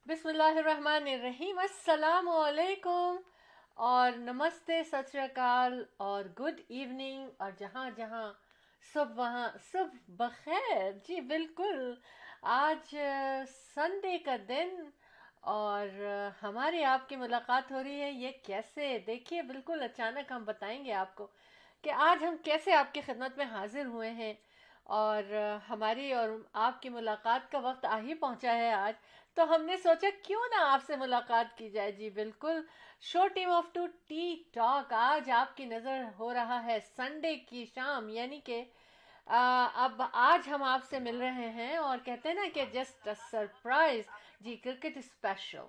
बिस्मिल्लाहिर्रहमानिर्रहीम, अस्सलाम वालेकुम और नमस्ते, सत श्री अकाल और गुड इवनिंग, और जहाँ जहाँ सब वहाँ सब बखैर। जी बिल्कुल, आज संडे का दिन और हमारी आपकी मुलाकात हो रही है। ये कैसे, देखिए बिल्कुल अचानक हम बताएंगे आपको कि आज हम कैसे आपकी खिदमत में हाजिर हुए हैं। और हमारी और आपकी मुलाकात का वक्त आ ही पहुंचा है आज, तो हमने सोचा क्यों ना आपसे मुलाकात की जाए। जी बिल्कुल, show team of two tea talk आज आपकी नज़र हो रहा है संडे की शाम, यानी कि अब आज हम आपसे मिल रहे हैं और कहते हैं ना कि जस्ट अ सरप्राइज। जी, क्रिकेट स्पेशल,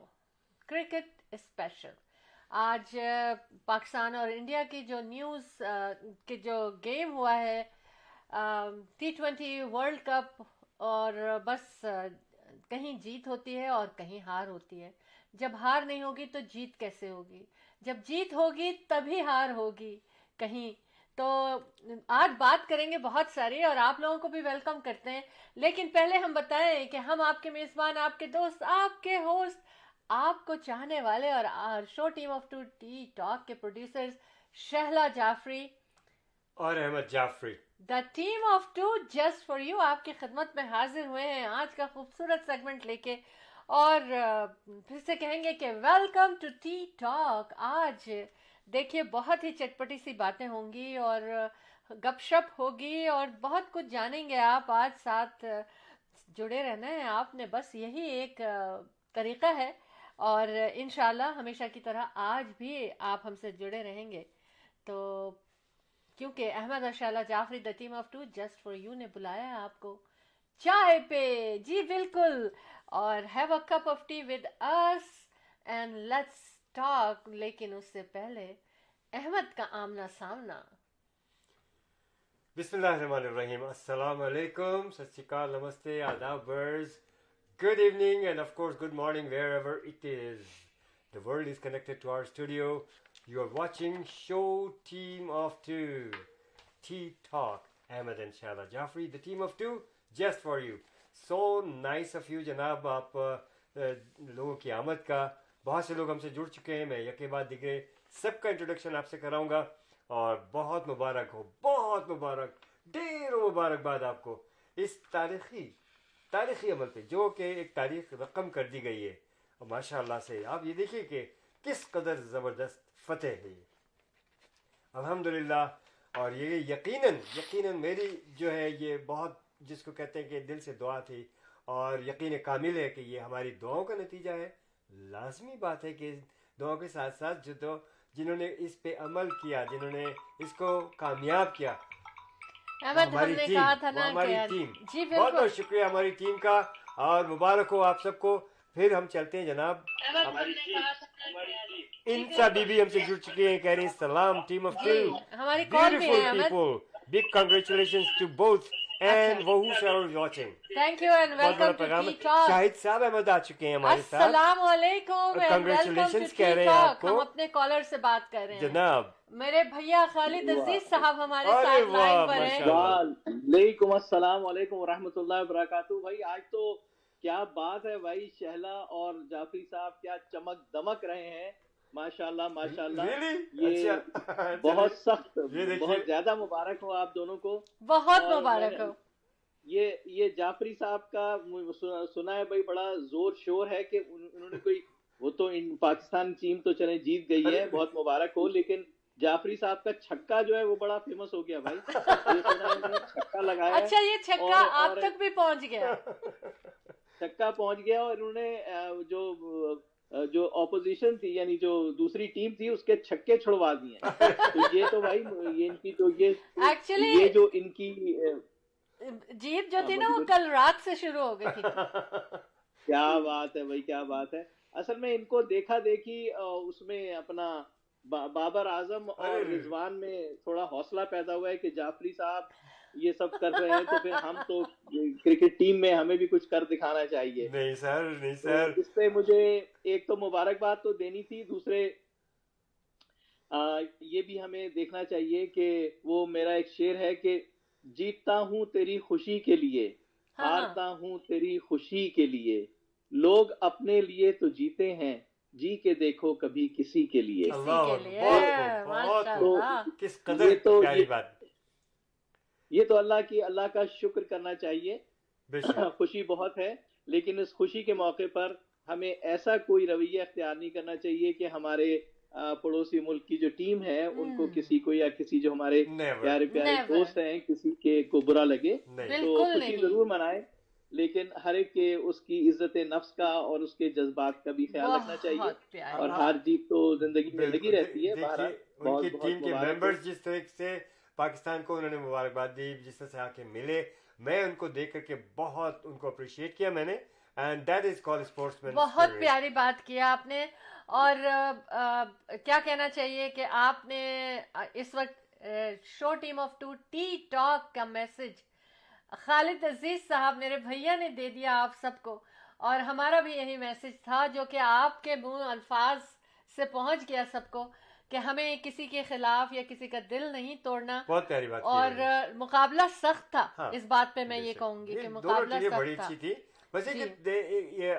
क्रिकेट स्पेशल। आज पाकिस्तान और इंडिया की जो न्यूज़ के जो गेम हुआ है, T20 वर्ल्ड कप, और बस कहीं जीत होती है और कहीं हार होती है। जब हार नहीं होगी तो जीत कैसे होगी, जब जीत होगी तभी हार होगी कहीं। तो आज बात करेंगे बहुत सारी, और आप लोगों को भी वेलकम करते हैं। लेकिन पहले हम बताएं कि हम आपके मेज़बान, आपके दोस्त, आपके होस्ट, आपको चाहने वाले और show team of two tea talk के प्रोड्यूसर्स शहला जाफरी और Ahmed Jafri, the team of two just for you आपकी खिदमत में हाजिर हुए हैं आज का खूबसूरत सेगमेंट लेके। और फिर से कहेंगे कि वेलकम टू टी टॉक। आज देखिए बहुत ही चटपटी सी बातें होंगी और गपशप होगी और बहुत कुछ जानेंगे आप। आज साथ जुड़े रहना है आपने, बस यही एक तरीका है। और इंशाल्लाह हमेशा की तरह आज भी आप हमसे जुड़े रहेंगे। तो क्योंकि अहमद और Shahla Jafri the team of two just for you ने बुलाया है आपको चाय पे। जी बिल्कुल, और have a cup of tea with us and let's talk. लेकिन उससे पहले अहमद का आमना सामना। बिस्मिल्लाहिर्रहमानिर्रहीम, अस्सलाम वालेकुम, सत श्री अकाल, नमस्ते, आदाब, बर्स, good evening, and of course good morning wherever it is. The world is connected to our studio. You are watching Show Team of Two, Tea Talk, Ahmed and Shala Jafri, the team of two, just for you. So nice of you जनाब, आप लोगों की आमद का। बहुत से लोग हमसे जुड़ चुके हैं, मैं यके बाद दिखे सबका इंट्रोडक्शन आपसे कराऊंगा। और बहुत मुबारक हो, बहुत मुबारक, ढेरों मुबारकबाद आपको इस तारीखी अमल पे, जो कि एक तारीख रकम कर दी गई है। और माशाअल्लाह से आप ये देखिए कि किस कदर ज़बरदस्त फतेह है ये, अल्हम्दुलिल्लाह। और ये यकीनन मेरी जो है ये बहुत, जिसको कहते हैं कि दिल से दुआ थी, और यकीन कामिल है कि ये हमारी दुआओं का नतीजा है। लाजमी बात है कि दुआओं के साथ साथ जिन्होंने इस पे अमल किया, जिन्होंने इसको कामयाब किया, वो अहमद, हमारी हमने टीम, कहा था वो ना कि हमारी यार। टीम। जी बहुत बिल्कुल बहुत शुक्रिया हमारी टीम का, और मुबारक हो आप सबको। फिर हम चलते हैं जनाब, अहमद, हमारी हमने टीम, कहा था ना कि यार। जी इंसा बिल्कुल बीबी हमसे जुड़ चुके हैं, कह रही हैं सलाम टीम ऑफ टू, जी, हमारी कॉल भी ब्यूटीफुल है Ahmed. People, big congratulations to both अच्छा, एंड वो are watching. Thank you and बहुत बड़ा वेलकम टू पैगाम टी है। टॉक। शाहिद साहब अहमद आ चुके हैं हमारे साथ, अस्सलाम वालेकुम एंड वेलकम टू कंग्रेचुलेशंस कह टी रहे हैं टॉक। आपको हम अपने कॉलर से बात कर रहे हैं। जनाब। मेरे भैया खालिद अजीज वाह साहब हमारे अरे साथ लाइन वाह, पर हैं। माशाल्लाह। वालेकुम अस्सलाम वालेकुम रहमतुल्लाहि व बरकातहू। भाई आज तो क्या बात है भाई, शहला और जाफरी साहब क्या चमक दमक रहे हैं, माशाल्लाह माशाल्लाह। रियली ये अच्छा बहुत चलिए सख्त, ये देखिए। बहुत ज्यादा मुबारक हो आप दोनों को। बहुत और मुबारक मैंने हो। ये जाफरी साहब का सुना है भाई, बड़ा जोर शोर है कि उन्होंने कोई, वो तो इन पाकिस्तान टीम तो चले जीत गई है, बहुत मुबारक हो, लेकिन जाफरी साहब का छक्का जो है वो बड़ा फेमस हो गया भाई। ये सुना है उन्होंने छक्का लगाया है, अच्छा, ये छक्का आप और तक भी पहुंच गया। छक्का पहुंच गया, और उन्होंने जो ऑपोजिशन थी, यानी जो दूसरी टीम थी, उसके छक्के छुड़वा दिए। तो ये तो भाई, ये इनकी जो एक्चुअली ये जो इनकी जीत जो थी ना, वो बोलिए। कल रात से शुरू हो गई थी। क्या बात है भाई, क्या बात है। असल में इनको देखा देखी उसमें अपना बाबर आजम और रिजवान में थोड़ा हौसला पैदा हुआ है कि जाफरी साहब ये सब कर रहे हैं, तो फिर हम तो क्रिकेट टीम में हमें भी कुछ कर दिखाना चाहिए। नहीं सर, नहीं तो सर। इस पे मुझे एक तो मुबारकबाद तो देनी थी, दूसरे ये भी हमें देखना चाहिए कि वो मेरा एक शेर है कि जीतता हूँ तेरी खुशी के लिए, हाँ हाँ, हारता हूँ तेरी खुशी के लिए, लोग अपने लिए तो जीते हैं, जी के देखो कभी किसी के लिए। किसी अल्लाह के अकबर, लिए बहुत माशाल्लाह। तो किस कदर ये तो प्यारी बात। ये तो अल्लाह का शुक्र करना चाहिए। बेशक खुशी बहुत है, लेकिन इस खुशी के मौके पर हमें ऐसा कोई रवैया अख्तियार नहीं करना चाहिए कि हमारे पड़ोसी मुल्क की जो टीम है उनको किसी को या किसी जो हमारे नेवर प्यारे प्यारे नेवर दोस्त हैं किसी के को बुरा लगे। नहीं तो बिल्कुल खुशी नहीं, जरूर मनाएं, लेकिन हर एक के उसकी इज्जत नफ्स का और उसके जज्बात का भी ख्याल रखना चाहिए। बहुत प्यारी और हाँ, हार जीत तो जिंदगी में लगी बिल्कुल। रहती है। देखिए बहरहाल उनकी बहुत टीम बहुत के मुबारक हो। मेंबर्स जिस तरह से पाकिस्तान को उन्होंने मुबारकबाद दी, जिस तरह से आके मिले, मैं उनको देख करके बहुत उनको अप्रिशिएट किया मैंने, and that is called sportsman बहुत स्पिरिट। प्यारी बात किया आपने। और क्या कहना चाहिए कि आपने इस वक्त show team of two tea talk का मैसेज खालिद अजीज साहब मेरे भैया ने दे दिया आप सबको, और हमारा भी यही मैसेज था जो कि आपके मुंह अल्फाज से पहुंच गया सबको, कि हमें किसी के खिलाफ या किसी का दिल नहीं तोड़ना। बहुत प्यारी बात की और उन्होंने। मुकाबला सख्त था। हाँ, इस बात पे मैं ये बेशक। कहूंगी ये कि दोनों मुकाबला टीमें बड़ी सख्त था। अच्छी थी, बस जी। ये कि ये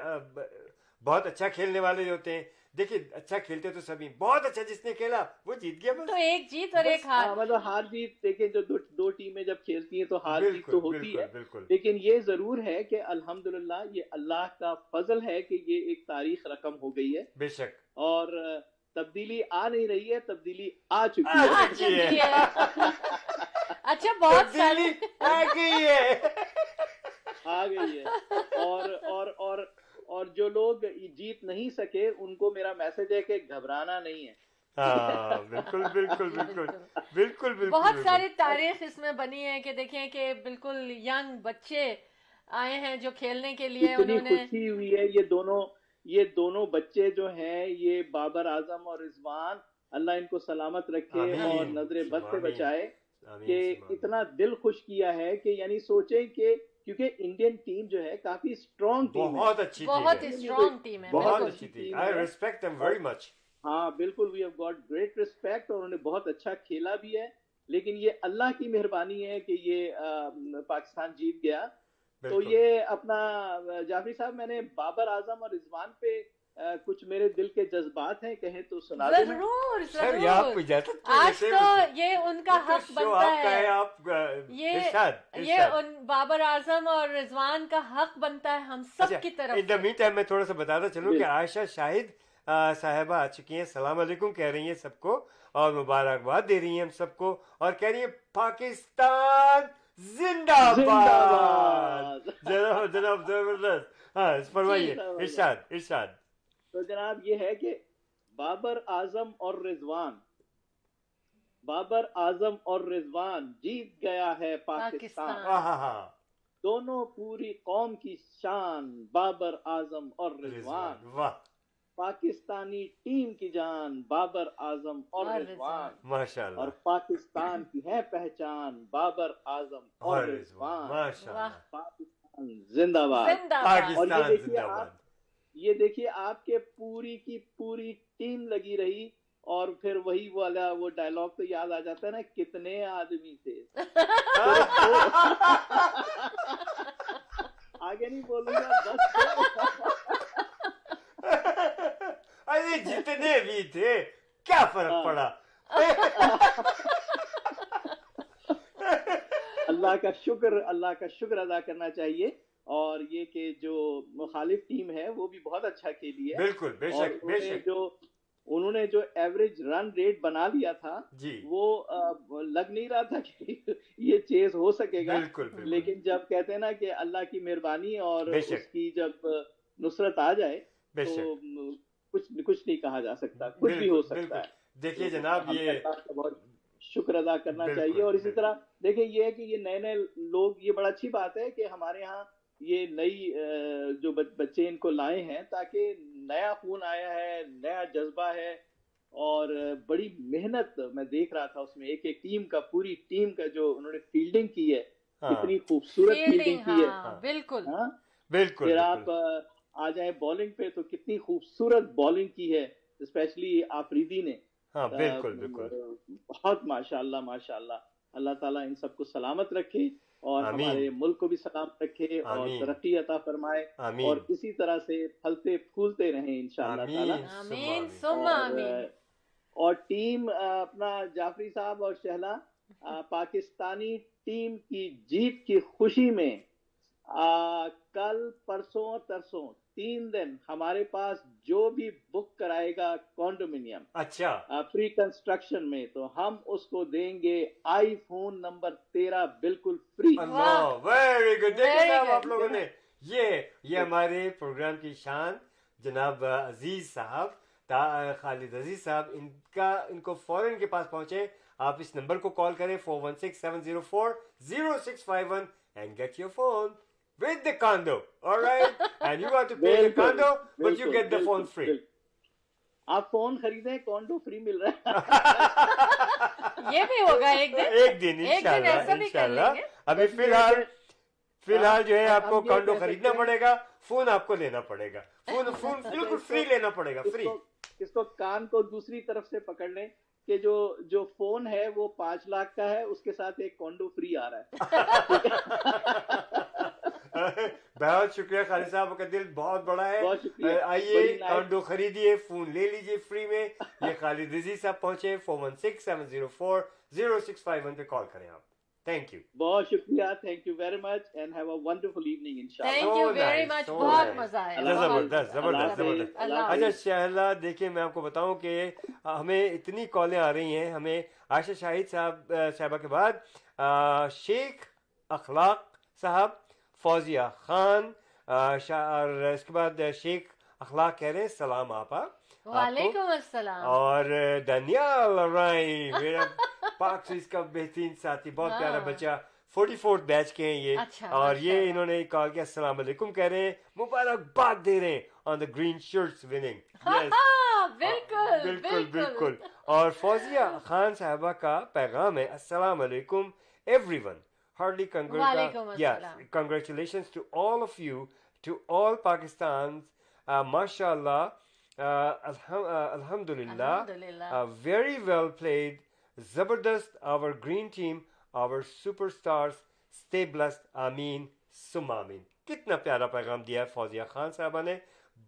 बहुत अच्छा खेलने वाले जो होते हैं, देखिए अच्छा खेलते तो सभी, बहुत अच्छा जिसने खेला वो जीत गया बस। तो एक जीत और एक हार। मतलब हार जीत देखिए, जो दो टीमें जब खेलती हैं तो हार जीत तो बिल्कुल होती बिल्कुल है, बिल्कुल। लेकिन ये जरूर है कि अल्हम्दुलिल्लाह ये अल्लाह का फजल है कि ये एक तारीख रकम हो गई है। बेशक और तब्दीली आ नहीं रही है, तब्दीली आ चुकी आ है। चुकी है। अच्छा बहुत तब्दीली सारे आ गई है। आ गई है। और जो लोग जीत नहीं सके उनको मेरा मैसेज है कि घबराना नहीं है। हाँ बिल्कुल बिल्कुल जी, बिल्कुल बिल्कुल। बिल्कुल बिल्कुल बहुत बिल्कुल। सारी तारीख इसमें बनी है कि देखें कि बिल्कुल यंग बच्चे आए हैं जो खेलने के लिए इतनी उन्होंने। खुशी हुई है। ये दोनों बच्चे जो हैं, ये बाबर आजम और रिजवान, अल्लाह इनको सलामत रखे आमीन, और नजर बद से आमीन, बचाए। आमीन, कि आमीन। इतना दिल खुश किया है कि यानी सोचें कि क्योंकि इंडियन टीम जो है काफी स्ट्रॉन्ग टीम है। बहुत अच्छी टीम बहुत है, स्ट्रॉन्ग टीम है, बहुत बिल्कुल। अच्छी टीम। टीम आई है। Respect them very much. हाँ बिल्कुल, we have got great respect, और उन्होंने बहुत अच्छा खेला भी है। लेकिन ये अल्लाह की मेहरबानी है कि ये पाकिस्तान जीत गया। तो बिल्कुल। ये अपना जाफरी साहब, मैंने बाबर आजम और रिजवान पे कुछ मेरे दिल के जज्बात हैं, कहें तो सुना दूं मैं? जरूर सर ये आप जरूर। इजाजत क्यों आज देते हैं तो मुझे? ये उनका ये तो हक शो बनता आपका है, है। आप ये इरशाद ये इरशाद। उन बाबर आजम और रिजवान का हक बनता है हम सब अच्छा, की तरफ इन द से। मीन टाइम मैं थोड़ा सा बताता चलूं कि बिल्कुल। आयशा शाहिद साहिबा आ चुकी हैं, सलाम अलैकुम कह रही हैं सबको और मुबारकबाद दे रही हैं हम सबको, और कह रही हैं पाकिस्तान जिंदाबाद। जिंदाबाद। जनाब जनाब जबरदस्त। हाँ फरमाइए, जी। इरशाद इरशाद। तो जनाब ये है कि बाबर आजम और रिजवान जीत गया है पाकिस्तान। पाकिस्तान। हाँ दोनों पूरी कौम की शान, बाबर आजम और रिजवान। रिजवान, वाह पाकिस्तानी टीम की जान, बाबर आजम और और रिजवान। माशाल्लाह। और पाकिस्तान की है पहचान, बाबर आजम और और रिजवान। माशाल्लाह। पाकिस्तान जिंदाबाद। जिंदाबाद। और पाकिस्तान जिंदाबाद। ये देखिए आपके पूरी की पूरी टीम लगी रही, और फिर वही वाला वो डायलॉग तो याद आ जाता है ना, कितने आदमी थे। आगे नहीं बोलूंगा, बस अरे जितने भी थे क्या फर्क हाँ। पड़ा। अल्लाह का शुक्र अदा करना चाहिए। और ये कि जो मुखालिफ टीम है वो भी बहुत अच्छा खेली है। बिल्कुल और बेशक बेशक। उन्होंने जो एवरेज रन रेट बना लिया था, जी वो लग नहीं रहा था कि ये चेज हो सकेगा। बिल्कुल बिल्कुल। लेकिन जब कहते हैं ना कि अल्लाह की मेहरबानी और बेशक। उसकी जब नुसरत आ जाए तो बेशक कुछ नहीं कहा जा सकता, कुछ भी हो बिल्कुल सकता बिल्कुल। है। देखिए तो जनाब हमें ये अल्लाह का बहुत शुक्र अदा करना बिल्कुल, चाहिए। और इसी बिल्कुल। तरह देखिए ये है कि ये नए नए लोग, ये बड़ा अच्छी बात है कि हमारे यहाँ ये नई जो बच्चे इनको लाए हैं, ताकि नया खून आया है, नया जज्बा है, और बड़ी मेहनत मैं देख रहा था उसमें। एक एक पूरी टीम का जो उन्होंने फील्डिंग की है, हाँ। कितनी खूबसूरत फील्डिंग फील्डिंग, की है। हाँ बिल्कुल। हाँ? बिल्कुल फिर बिल्कुल। आप आ जाए बॉलिंग पे तो कितनी खूबसूरत बॉलिंग की है, स्पेशली आफरीदी ने। हाँ बिल्कुल बिल्कुल। बहुत माशाल्लाह माशाल्लाह। अल्लाह ताला इन सबको सलामत रखे और आमीन। हमारे मुल्क को भी सलामत रखे और आमीन। तरक्की अता फरमाए आमीन। और इसी तरह से फलते फूलते रहें इंशाअल्लाह ताला। आमीन आमीन सुम्मा सुम्मा और आमीन। और टीम अपना जाफरी साहब और शहला पाकिस्तानी टीम की जीत की खुशी में कल परसों और तरसों 3 दिन हमारे पास जो भी बुक कराएगा कॉन्डोमिनियम अच्छा प्री कंस्ट्रक्शन में, तो हम उसको देंगे आईफोन नंबर 13 बिल्कुल फ्री। अल्लाह वेरी गुड। देखिए Very साहब good. आप लोगों ने ये हमारे प्रोग्राम की शान जनाब अजीज साहब खालिद अजीज साहब इनको फौरन के पास पहुंचे। आप इस नंबर को कॉल करें 4167040651 and get your phone with the condo, all right? And you have to pay the बिल्कुल, condo, but you बिल्कुल, get the phone बिल्कुल, free. बिल्कुल। आप फोन खरीदें कॉन्डो फ्री मिल रहा है। ये भी होगा एक दिन। एक दिन इंशाल्लाह ऐसा भी कर इंशाल्लाह। लेंगे। अभी बस ये फिलहाल है जो है हम आपको ये कॉन्डो कह खरीदना सकते हैं- पड़ेगा, फोन आपको लेना पड़ेगा। फोन बिल्कुल फ्री लेना पड़ेगा, फ्री। इसको कान को दूसरी तरफ से पकड़ लें कि जो फोन है वो 5 लाख का है, उसके साथ एक कॉन्डो फ्री आ रहा है। बहुत शुक्रिया खालिद साहब, आपका दिल बहुत बड़ा है। बहुत शुक्रिया। आइए बड़ी नाइस। कॉन्डो खरीदिए, फोन ले लीजिए फ्री में। ये खालिद अजीज साहब पहुंचे 4167040651 पे कॉल करें आप। Thank you. बहुत शुक्रिया, thank you very much and have a wonderful evening इंशाल्लाह। Thank you So very nice, much, so बहुत nice. मजा आया। अल्लाह बहुत जबरदस्त मजा। जबरदस्त अल्लाह जबरदस्त। हाफिज, अल्लाह अच्छा हाफिज। शहला देखिए, मैं आपको बताऊं कि हमें इतनी कॉलें आ रही हैं। हमें आयशा शाहिद साहबा के बाद शेख अखलाक साहब, फौजिया खान, और इसके बाद शेख अखलाक कह रहे हैं सलाम आपा वालेकुम अस्सलाम। और दानियाल राय मेरा पाक स्विस का बेहतरीन साथी, बहुत हाँ। प्यारा बच्चा, 44th बैच के हैं ये। अच्छा, और ये माशाल्लाह। इन्होंने कॉल किया, अस्सलाम वालेकुम कह रहे हैं, मुबारकबाद दे रहे हैं on the green shirts winning. बिल्कुल बिल्कुल बिल्कुल। और फौजिया खान साहबा का पैगाम है, अस्सलाम वालेकुम एवरीवन, हार्डली वालेकुम अस्सलाम। congratulations to all of you, to all Pakistans, mashallah, alhamdulillah, अल्हम्दुलिल्लाह। very well played, zabardast, our green team, our superstars, stay blessed, आमीन सुम्मा आमीन। कितना प्यारा पैगाम दिया है फौजिया खान साहबा ने।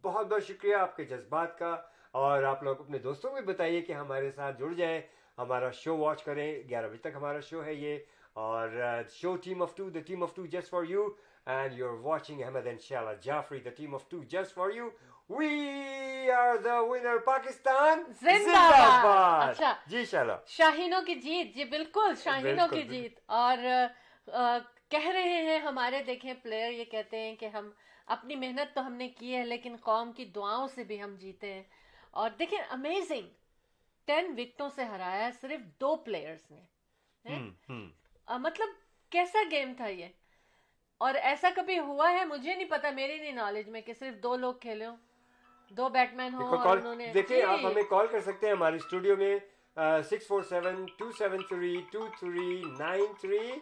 बहुत बहुत शुक्रिया आपके जज्बात का। और आप लोग अपने दोस्तों को भी बताइए कि हमारे साथ जुड़ जाएं, हमारा शो वॉच करें। 11 बजे तक हमारा शो है ये, और show team of 2, the team of 2 just for you, and you are watching Ahmed and Shahla Jafri, the team of 2 just for you. We are the winner, Pakistan जिंदाबाद। अच्छा। जी शैला। शाहीनों की जीत, जी बिल्कुल शाहीनों की बिल्कुल, जीत। और कह रहे हैं हमारे, देखें प्लेयर ये कहते हैं कि हम अपनी मेहनत तो हमने की है, लेकिन कौम की दुआओं से भी हम जीते हैं। और देखें अमेजिंग, 10 विकेटों से हराया है सिर्फ 2 प्लेयर्स ने। मतलब कैसा गेम था ये, और ऐसा कभी हुआ है मुझे नहीं पता, मेरी नहीं नॉलेज में, कि सिर्फ 2 लोग खेले हो, 2 बैट्समैन हो और उन्होंने। देखिए आप जी। हमें कॉल कर सकते हैं हमारे स्टूडियो में 647-273-2393,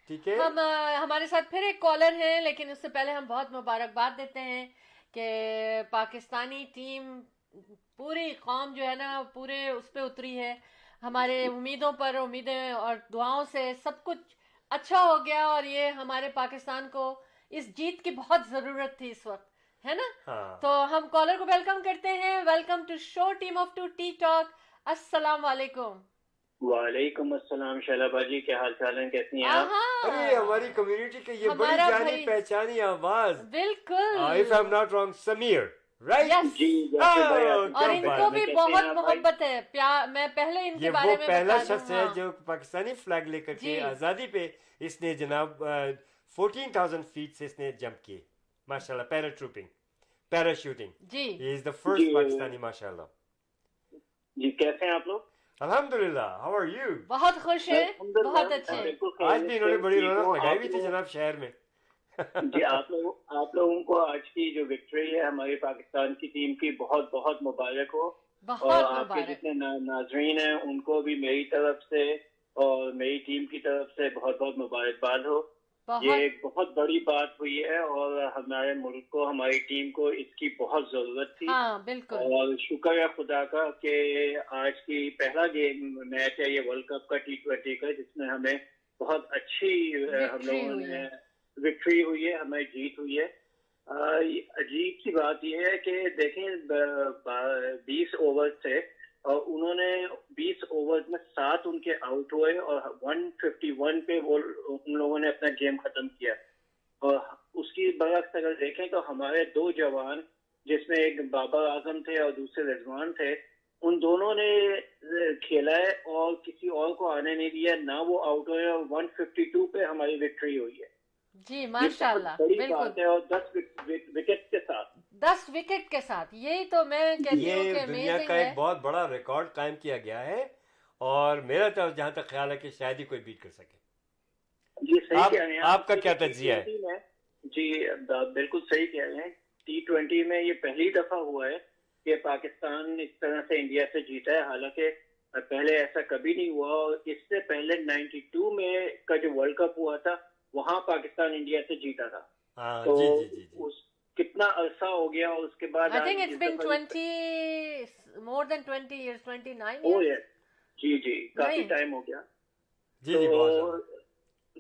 ठीक है। हम हमारे साथ फिर एक कॉलर हैं, लेकिन उससे पहले हम बहुत मुबारकबाद देते हैं कि पाकिस्तानी टीम, पूरी कौम जो है ना, पूरे उस पे उतरी है। हमारे उम्मीदों पर उम्मीदें और दुआओं से सब कुछ अच्छा हो गया, और ये हमारे पाकिस्तान को इस जीत की बहुत ज़रूरत थी इस वक्त, है ना। हाँ। तो हम कॉलर को वेलकम करते हैं। Welcome to show team of 2 tea talk. अस्सलाम वालेकुम। वालेकुम अस्सलाम शैला बाजी, क्या हाल चाल है, कैसी हैं आप? अरे हमारी कम्युनिटी के ये बड़ी हमारा जानी भाई- पहचानी आवाज, बिल्कुल। If I am not wrong, Sameer, right? Yes. जी जाफर भाई, Oh, आप और क्या इनको बात भी है, कैसे बहुत हैं आप भाई? मोहब्बत है, प्यार। मैं पहले ये इनके वो बारे में पहला बता दूं, शख्स है हाँ। जो पाकिस्तानी फ्लैग लेकर के जी। आजादी पे इसने जनाब 14,000 फीट से इसने जंप किए, माशाल्लाह, पैराट्रूपिंग, पैराशूटिंग। जी। ही इज द फर्स्ट जी। पाकिस्तानी, माशाल्लाह। जी कैसे हैं आप लोग? अल्हम्दुलिल्लाह, हाउ आर यू? बहुत खुश है, अल्हम्दुलिल्लाह, बहुत अच्छे। बिल्कुल आज भी खैरियत इन्होंने से बड़ी ठीक रौनक हूँ। लगाई आप हुई थी लोग- जनाब शहर में। जी आप लोगों को आज की जो विक्ट्री है हमारी पाकिस्तान की टीम की, बहुत बहुत मुबारक हो। और बहुत आपके मुबारक। जितने नाजरीन हैं उनको भी मेरी तरफ से और मेरी टीम की तरफ से बहुत बहुत मुबारकबाद हो। یہ ایک بہت بڑی بات ہوئی ہے اور ہمارے ملک کو, ہماری ٹیم کو اس کی بہت ضرورت تھی. ہاں بالکل, اور شکر ہے خدا کا کہ آج کی پہلا گیم میچ ہے یہ ورلڈ کپ کا T20 کا, جس میں ہمیں بہت اچھی ہم لوگوں نے وکٹری ہوئی ہے, ہمیں جیت ہوئی ہے. عجیب سی بات یہ ہے کہ دیکھیں 20 اوور تھے اور انہوں نے 20 اوور میں 7 ان کے آؤٹ ہوئے اور 151 پہ وہ ان لوگوں نے اپنا گیم ختم کیا. اور اس کی برعکس اگر دیکھیں تو ہمارے 2 جوان, جس میں ایک بابر اعظم تھے اور دوسرے رضوان تھے, ان دونوں نے کھیلا ہے اور کسی اور کو آنے نہیں دیا, نہ وہ آؤٹ ہوئے, اور 152 پہ ہماری وکٹری ہوئی ہے. جی ماشاء اللہ, بالکل, اور 10 وکٹ کے ساتھ, 10 وکٹ کے ساتھ. یہی تو میں کہتی ہوں کہ دنیا کا ایک بہت بڑا ریکارڈ قائم کیا گیا ہے, اور میرا تو جہاں تک خیال ہے کہ شاید ہی کوئی بیٹ کر سکے. جی صحیح کہہ رہے ہیں آپ کا کیا تجزیہ ہے؟ جی بالکل صحیح کہہ رہے ہیں. T20 میں یہ پہلی دفعہ ہوا ہے کہ پاکستان اس طرح سے انڈیا سے جیتا ہے, حالانکہ پہلے ایسا کبھی نہیں ہوا. اور اس سے پہلے 92 میں کا جو ورلڈ کپ ہوا تھا وہاں پاکستان انڈیا سے جیتا تھا. تو کتنا عرصہ ہو گیا, اور اس کے بعد I think it's been 20 more than 20 years, 29 years. G coffee time ہو گیا.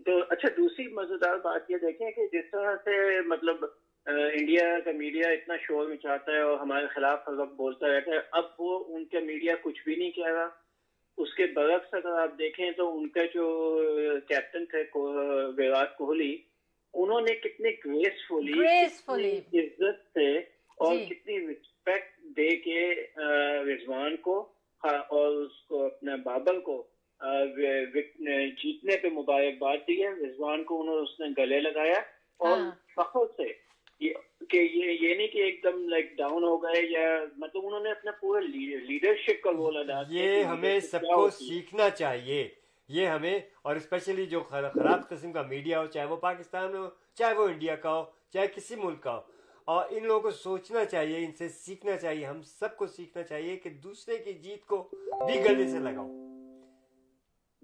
تو اچھا, دوسری مزیدار بات یہ دیکھیں کہ جس طرح سے مطلب انڈیا کا میڈیا اتنا شور مچاتا ہے اور ہمارے خلاف ہر وقت بولتا رہتا ہے, اب وہ ان کا میڈیا کچھ بھی نہیں کہہ رہا. اس کے برعکس اگر آپ دیکھیں تو ان کا جو کیپٹن تھے وراٹ کوہلی, انہوں نے کتنے گریسفلی عزت سے اور کتنی رسپیکٹ دے کے رضوان کو اور اس کو اپنا بابر کو جیتنے پہ مبارکباد دی ہے. رضوان کو اس نے گلے لگایا اور فخر سے کہ یہ نہیں کہ ایک دم لائک ڈاؤن ہو گئے, یا مطلب انہوں نے اپنا پورا لیڈرشپ کا رول ادا کیا. یہ ہمیں سب کو سیکھنا چاہیے, یہ ہمیں, اور اسپیشلی جو خراب قسم کا میڈیا ہو, چاہے وہ پاکستان ہو, چاہے وہ انڈیا کا ہو, چاہے کسی ملک کا ہو, اور ان لوگوں کو سوچنا چاہیے, ان سے سیکھنا چاہیے. ہم سب کو سیکھنا چاہیے کہ دوسرے کی جیت کو بھی گلے سے لگاؤ.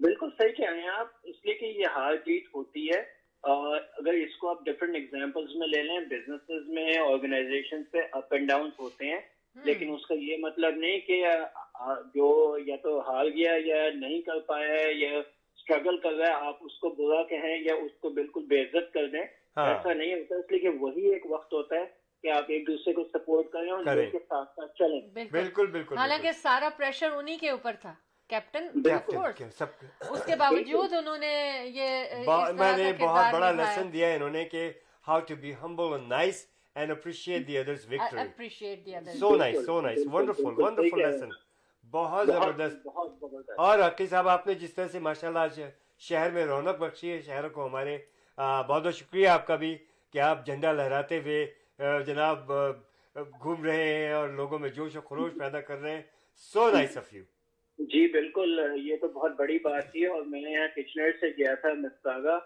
بالکل صحیح کہہ رہے ہیں آپ, اس لیے کہ یہ ہار جیت ہوتی ہے. اگر اس کو آپ ڈفرینٹ ایگزامپلس میں لے لیں, بزنسز میں, آرگنائزیشن پہ اپ اینڈ ڈاؤنس ہوتے ہیں, لیکن اس کا یہ مطلب نہیں کہ جو یا تو ہار گیا یا نہیں کر پایا ہے یا اسٹرگل کر رہا ہے آپ اس کو برا کہیں یا اس کو بالکل بے عزت کر دیں. ایسا نہیں ہوتا, اس لیے کہ وہی ایک وقت ہوتا ہے کہ آپ ایک دوسرے کو سپورٹ کریں اور ان کے ساتھ ساتھ چلیں. بالکل. حالانکہ سارا پریشر انہی کے اوپر تھا, کیپٹن, اس کے باوجود انہوں نے یہ میں نے بہت بڑا لیسن دیا ہے انہوں نے کہ how to be humble and nice and appreciate the others victory. So nice, wonderful lesson, بہت زبردست. اور حقیقی صاحب آپ نے جس طرح سے ماشاءاللہ شہر میں رونق بخشی ہے شہر کو ہمارے, بہت بہت شکریہ آپ کا بھی کہ آپ جھنڈا لہراتے ہوئے جناب گھوم رہے ہیں اور لوگوں میں جوش و خروش پیدا کر رہے ہیں. So nice of you. جی بالکل, یہ تو بہت بڑی بات تھی. اور میں یہاں کچنر سے گیا تھا مساگا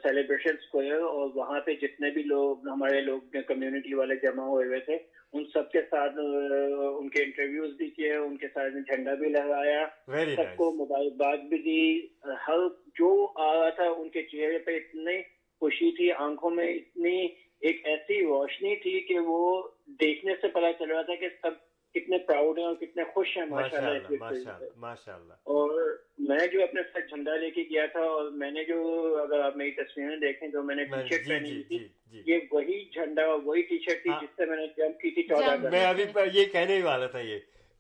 سیلیبریشن اسکوائر, اور وہاں پہ جتنے بھی لوگ ہمارے لوگ کمیونٹی والے جمع ہوئے تھے, ان سب کے ساتھ ان کے انٹرویوز بھی کیے, ان کے ساتھ جھنڈا بھی لہرایا, سب کو مبارکباد بھی دی. ہر جو آ رہا تھا ان کے چہرے پہ اتنی خوشی تھی, آنکھوں میں اتنی ایک ایسی روشنی تھی کہ وہ دیکھنے سے پتہ چل رہا تھا کہ سب کتنے پراؤڈ ہیں اور کتنے خوش ہیں ماشاءاللہ. اور میں جو اپنے ساتھ جھنڈا لے کے گیا تھا, اور میں نے جو, اگر آپ میری تصویریں دیکھیں تو میں نے ٹی شرٹ پہنی تھی, یہ وہی جھنڈا وہی ٹی شرٹ تھی جس سے میں نے جمپ کی تھی 14 اگست. میں ابھی یہ کہنے ہی والا تھا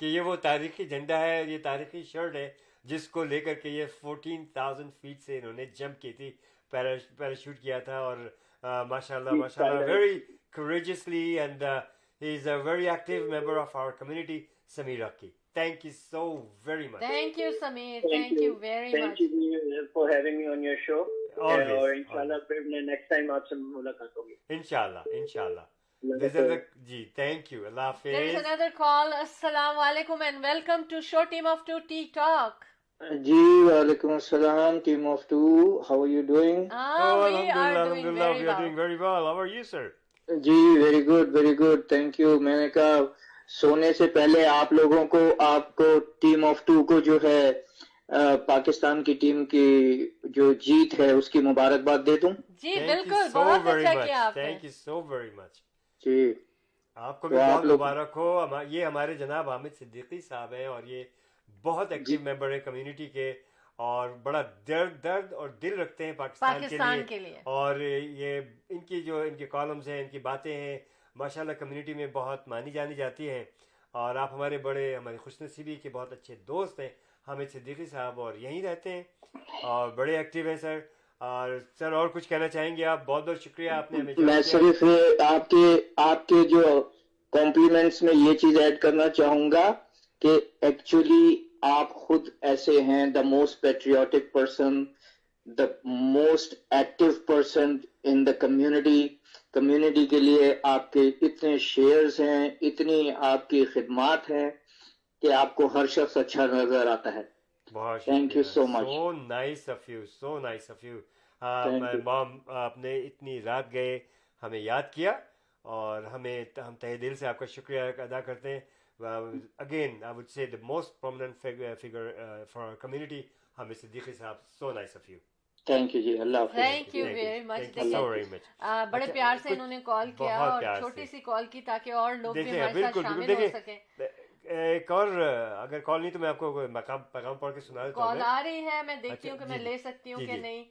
کہ یہ وہ تاریخی جھنڈا ہے, یہ تاریخی شرٹ ہے جس کو لے کر کے یہ 14,000 فیٹ سے انہوں نے جمپ کی تھی, پیراشوٹ کیا تھا. اور ماشاءاللہ very courageously, and he is a very active member of our community, Sameer Rakki. Thank you so very much. Thank you, Sameer. Thank you very much. Thank you for having me on your show. Always. اور انشاءاللہ پھر next time آپ سے ملاقات ہوگی. انشاءاللہ. This is G, thank you. Allah Hafiz. There is another call. Assalamu alaikum and welcome to Show Team of Two Tea Talk. جی وعلیکم السلام, team of two, how are you doing? We are doing very well. How are you, sir? جی very good, thank you. میں نے کہا سونے سے پہلے آپ لوگوں کو, آپ کو ٹیم آف ٹو کو جو ہے पाकिस्तान की टीम की जो जीत है उसकी मुबारकबाद दे दूं? जी Thank you बिल्कुल, so बहुत very अच्छा much. किया आपने. Thank you so very much. जी, आपको तो भी आप बहुत लोग मुबारक हो. ये हमारे जनाब हामिद सिद्दीकी साहब हैं और ये बहुत जी एक्टिव मेंबर हैं कम्युनिटी के और बड़ा दर्द और दिल रखते हैं पाकिस्तान के पाकिस्तान लिए. के लिए. और ये इनके कॉलम्स हैं, इनकी बातें हैं, माशाल्लाह कम्युनिटी में बहुत मानी जानी जाती हैं. और आप हमारी खुशनसीबी के बहुत अच्छे दोस्त हैं हामिद सिद्दीकी साहब, और यहीं रहते हैं और बड़े एक्टिव हैं सर. और सर और कुछ कहना चाहेंगे आप? बहुत बहुत शुक्रिया, आपने हमें मैं ज्वाइन किया. सिर्फ आपके जो कॉम्प्लीमेंट्स में ये चीज ऐड करना चाहूंगा कि एक्चुअली आप खुद ऐसे हैं, the most patriotic person, the most active person in the community के लिए आपके इतने शेयर्स हैं, इतनी आपकी खिदमत हैं कि आपको हर शख्स अच्छा नजर आता है. बहुत थैंक यू शुक्रिया. So much. So nice of you, so nice of you. Thank you. Mom, आपने इतनी रात गए हमें याद किया और हम तहे दिल से आपका शुक्रिया अदा करते हैं. Again I would say the most prominent figure for our community Hamid Siddiqui sahab, so nice of you. Thank you जी. अल्लाह हाफिज. Thank you very much. Thank you so very much. बड़े प्यार से इन्होंने कॉल किया बहुत और प्यार छोटी से. सी कॉल की ताकि और लोग भी देखिए हमारे साथ बिल्कुल शामिल बिल्कुल, हो देखिए सकें. एक और अगर कॉल नहीं तो मैं आपको कोई पैगाम पढ़ के सुना देता हूँ. कॉल आ रही है, मैं देखती अच्छा, हूँ कि जी, मैं जी. ले सकती हूँ जी, कि जी. नहीं.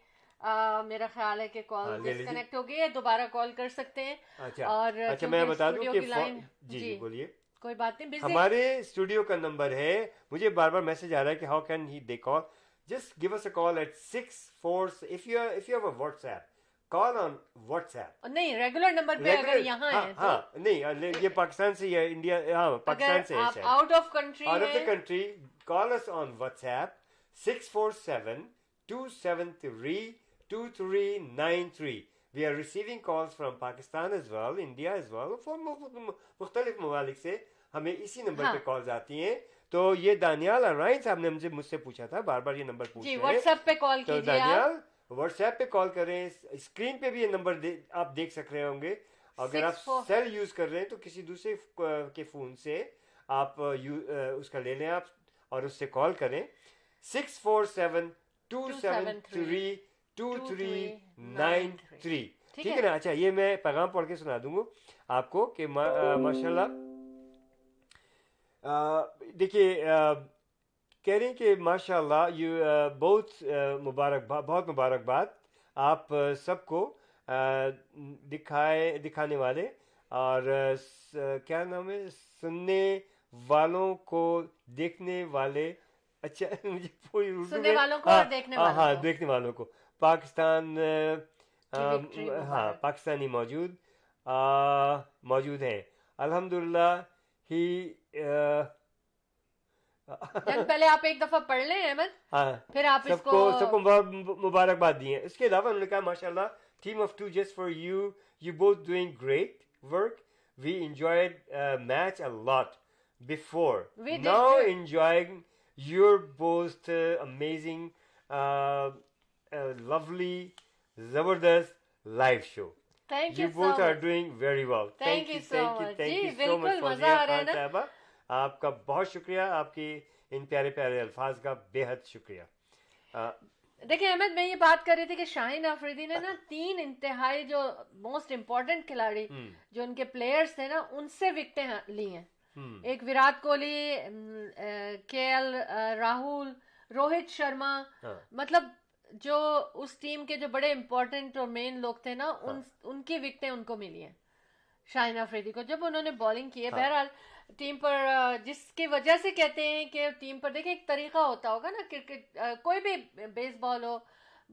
मेरा ख्याल है कि कॉल हाँ, ले लीजिए. डिस्कनेक्ट हो गई है, दोबारा कॉल कर सकते हैं. अच्छा और अच्छा, मैं क्योंकि बता दूं स्टूडियो कि की लाइन, जी जी बोलिए. कोई बात नहीं, बिजी. हमारे स्टूडियो का नंबर है, मुझे बार बार मैसेज आ रहा है कि how can he they call. Just give us a call at 64. If you have a WhatsApp, call on WhatsApp. नहीं, रेगुलर नंबर पे अगर यहाँ हाँ है तो. हाँ, नहीं ये पाकिस्तान से है, इंडिया, हाँ पाकिस्तान अगर से है आप शायद. Out of country Out of the हैं country, call us on WhatsApp 647-273-2393. We are receiving calls from Pakistan as well, India as well, from मुख्तलिफ ममालिक से हमें इसी नंबर हाँ. पे कॉल्स आती हैं. तो ये दानियाल अराइन साहब ने मुझसे पूछा था, बार बार ये नंबर पूछ जी, रहे हैं. व्हाट्सएप पे कॉल तो कीजिए आप. दानियाल व्हाट्सएप पे कॉल करें. स्क्रीन पे भी ये नंबर आप देख सक रहे होंगे. अगर आप 64 सेल यूज कर रहे हैं तो किसी दूसरे के फोन से आप उसका ले लें आप और उससे कॉल करें. 647-273-2393. ठीक है ना. अच्छा, ये मैं पैगाम पढ़ के सुना दूंगा आपको कि माशाल्लाह. देखिए कह रहे हैं कि माशाल्लाह बहुत मुबारकबाद आप सबको दिखाने वाले और क्या नाम है, सुनने वालों को देखने वाले. अच्छा मुझे पूरी उर्दू सुनने में, वालों को और देखने वालों हाँ को. देखने वालों को. पाकिस्तान victory हाँ मुबारक. पाकिस्तानी मौजूद हैं अल्हम्दुलिल्लाह ही. जब पहले आप एक दफा पढ़ लें अहमद, हाँ, फिर आप सबको मुबारकबाद दी है. इसके अलावा उन्होंने कहा माशाल्लाह, team of two just for you both doing great work. We enjoyed match a lot before, We did now too. Enjoying your both amazing lovely जबरदस्त live show. Thank You you so both are much. doing very well. Thank you so much. Thank जी, you so बिल्कुल much, मजा फौजिया आ रहा है खान ना. साहबा. आपका बहुत शुक्रिया, आपकी इन प्यारे प्यारे अल्फाज का बेहद शुक्रिया. देखिए अहमद, मैं ये बात कर रही थी कि शाहीन अफरीदी ने ना 3 इंतहाई जो मोस्ट इम्पोर्टेंट खिलाड़ी जो उनके प्लेयर्स थे ना, उनसे विकेटें ली हैं. एक विराट कोहली, केएल राहुल, रोहित शर्मा, मतलब जो उस टीम के जो बड़े इम्पोर्टेंट और मेन लोग थे ना, उनकी विकेटें उनको मिली हैं शाहीन अफरीदी को जब उन्होंने बॉलिंग की है. बहरहाल टीम पर जिसकी वजह से कहते हैं कि टीम पर देखिए एक तरीका होता होगा ना, क्रिकेट कोई भी बेसबॉल हो,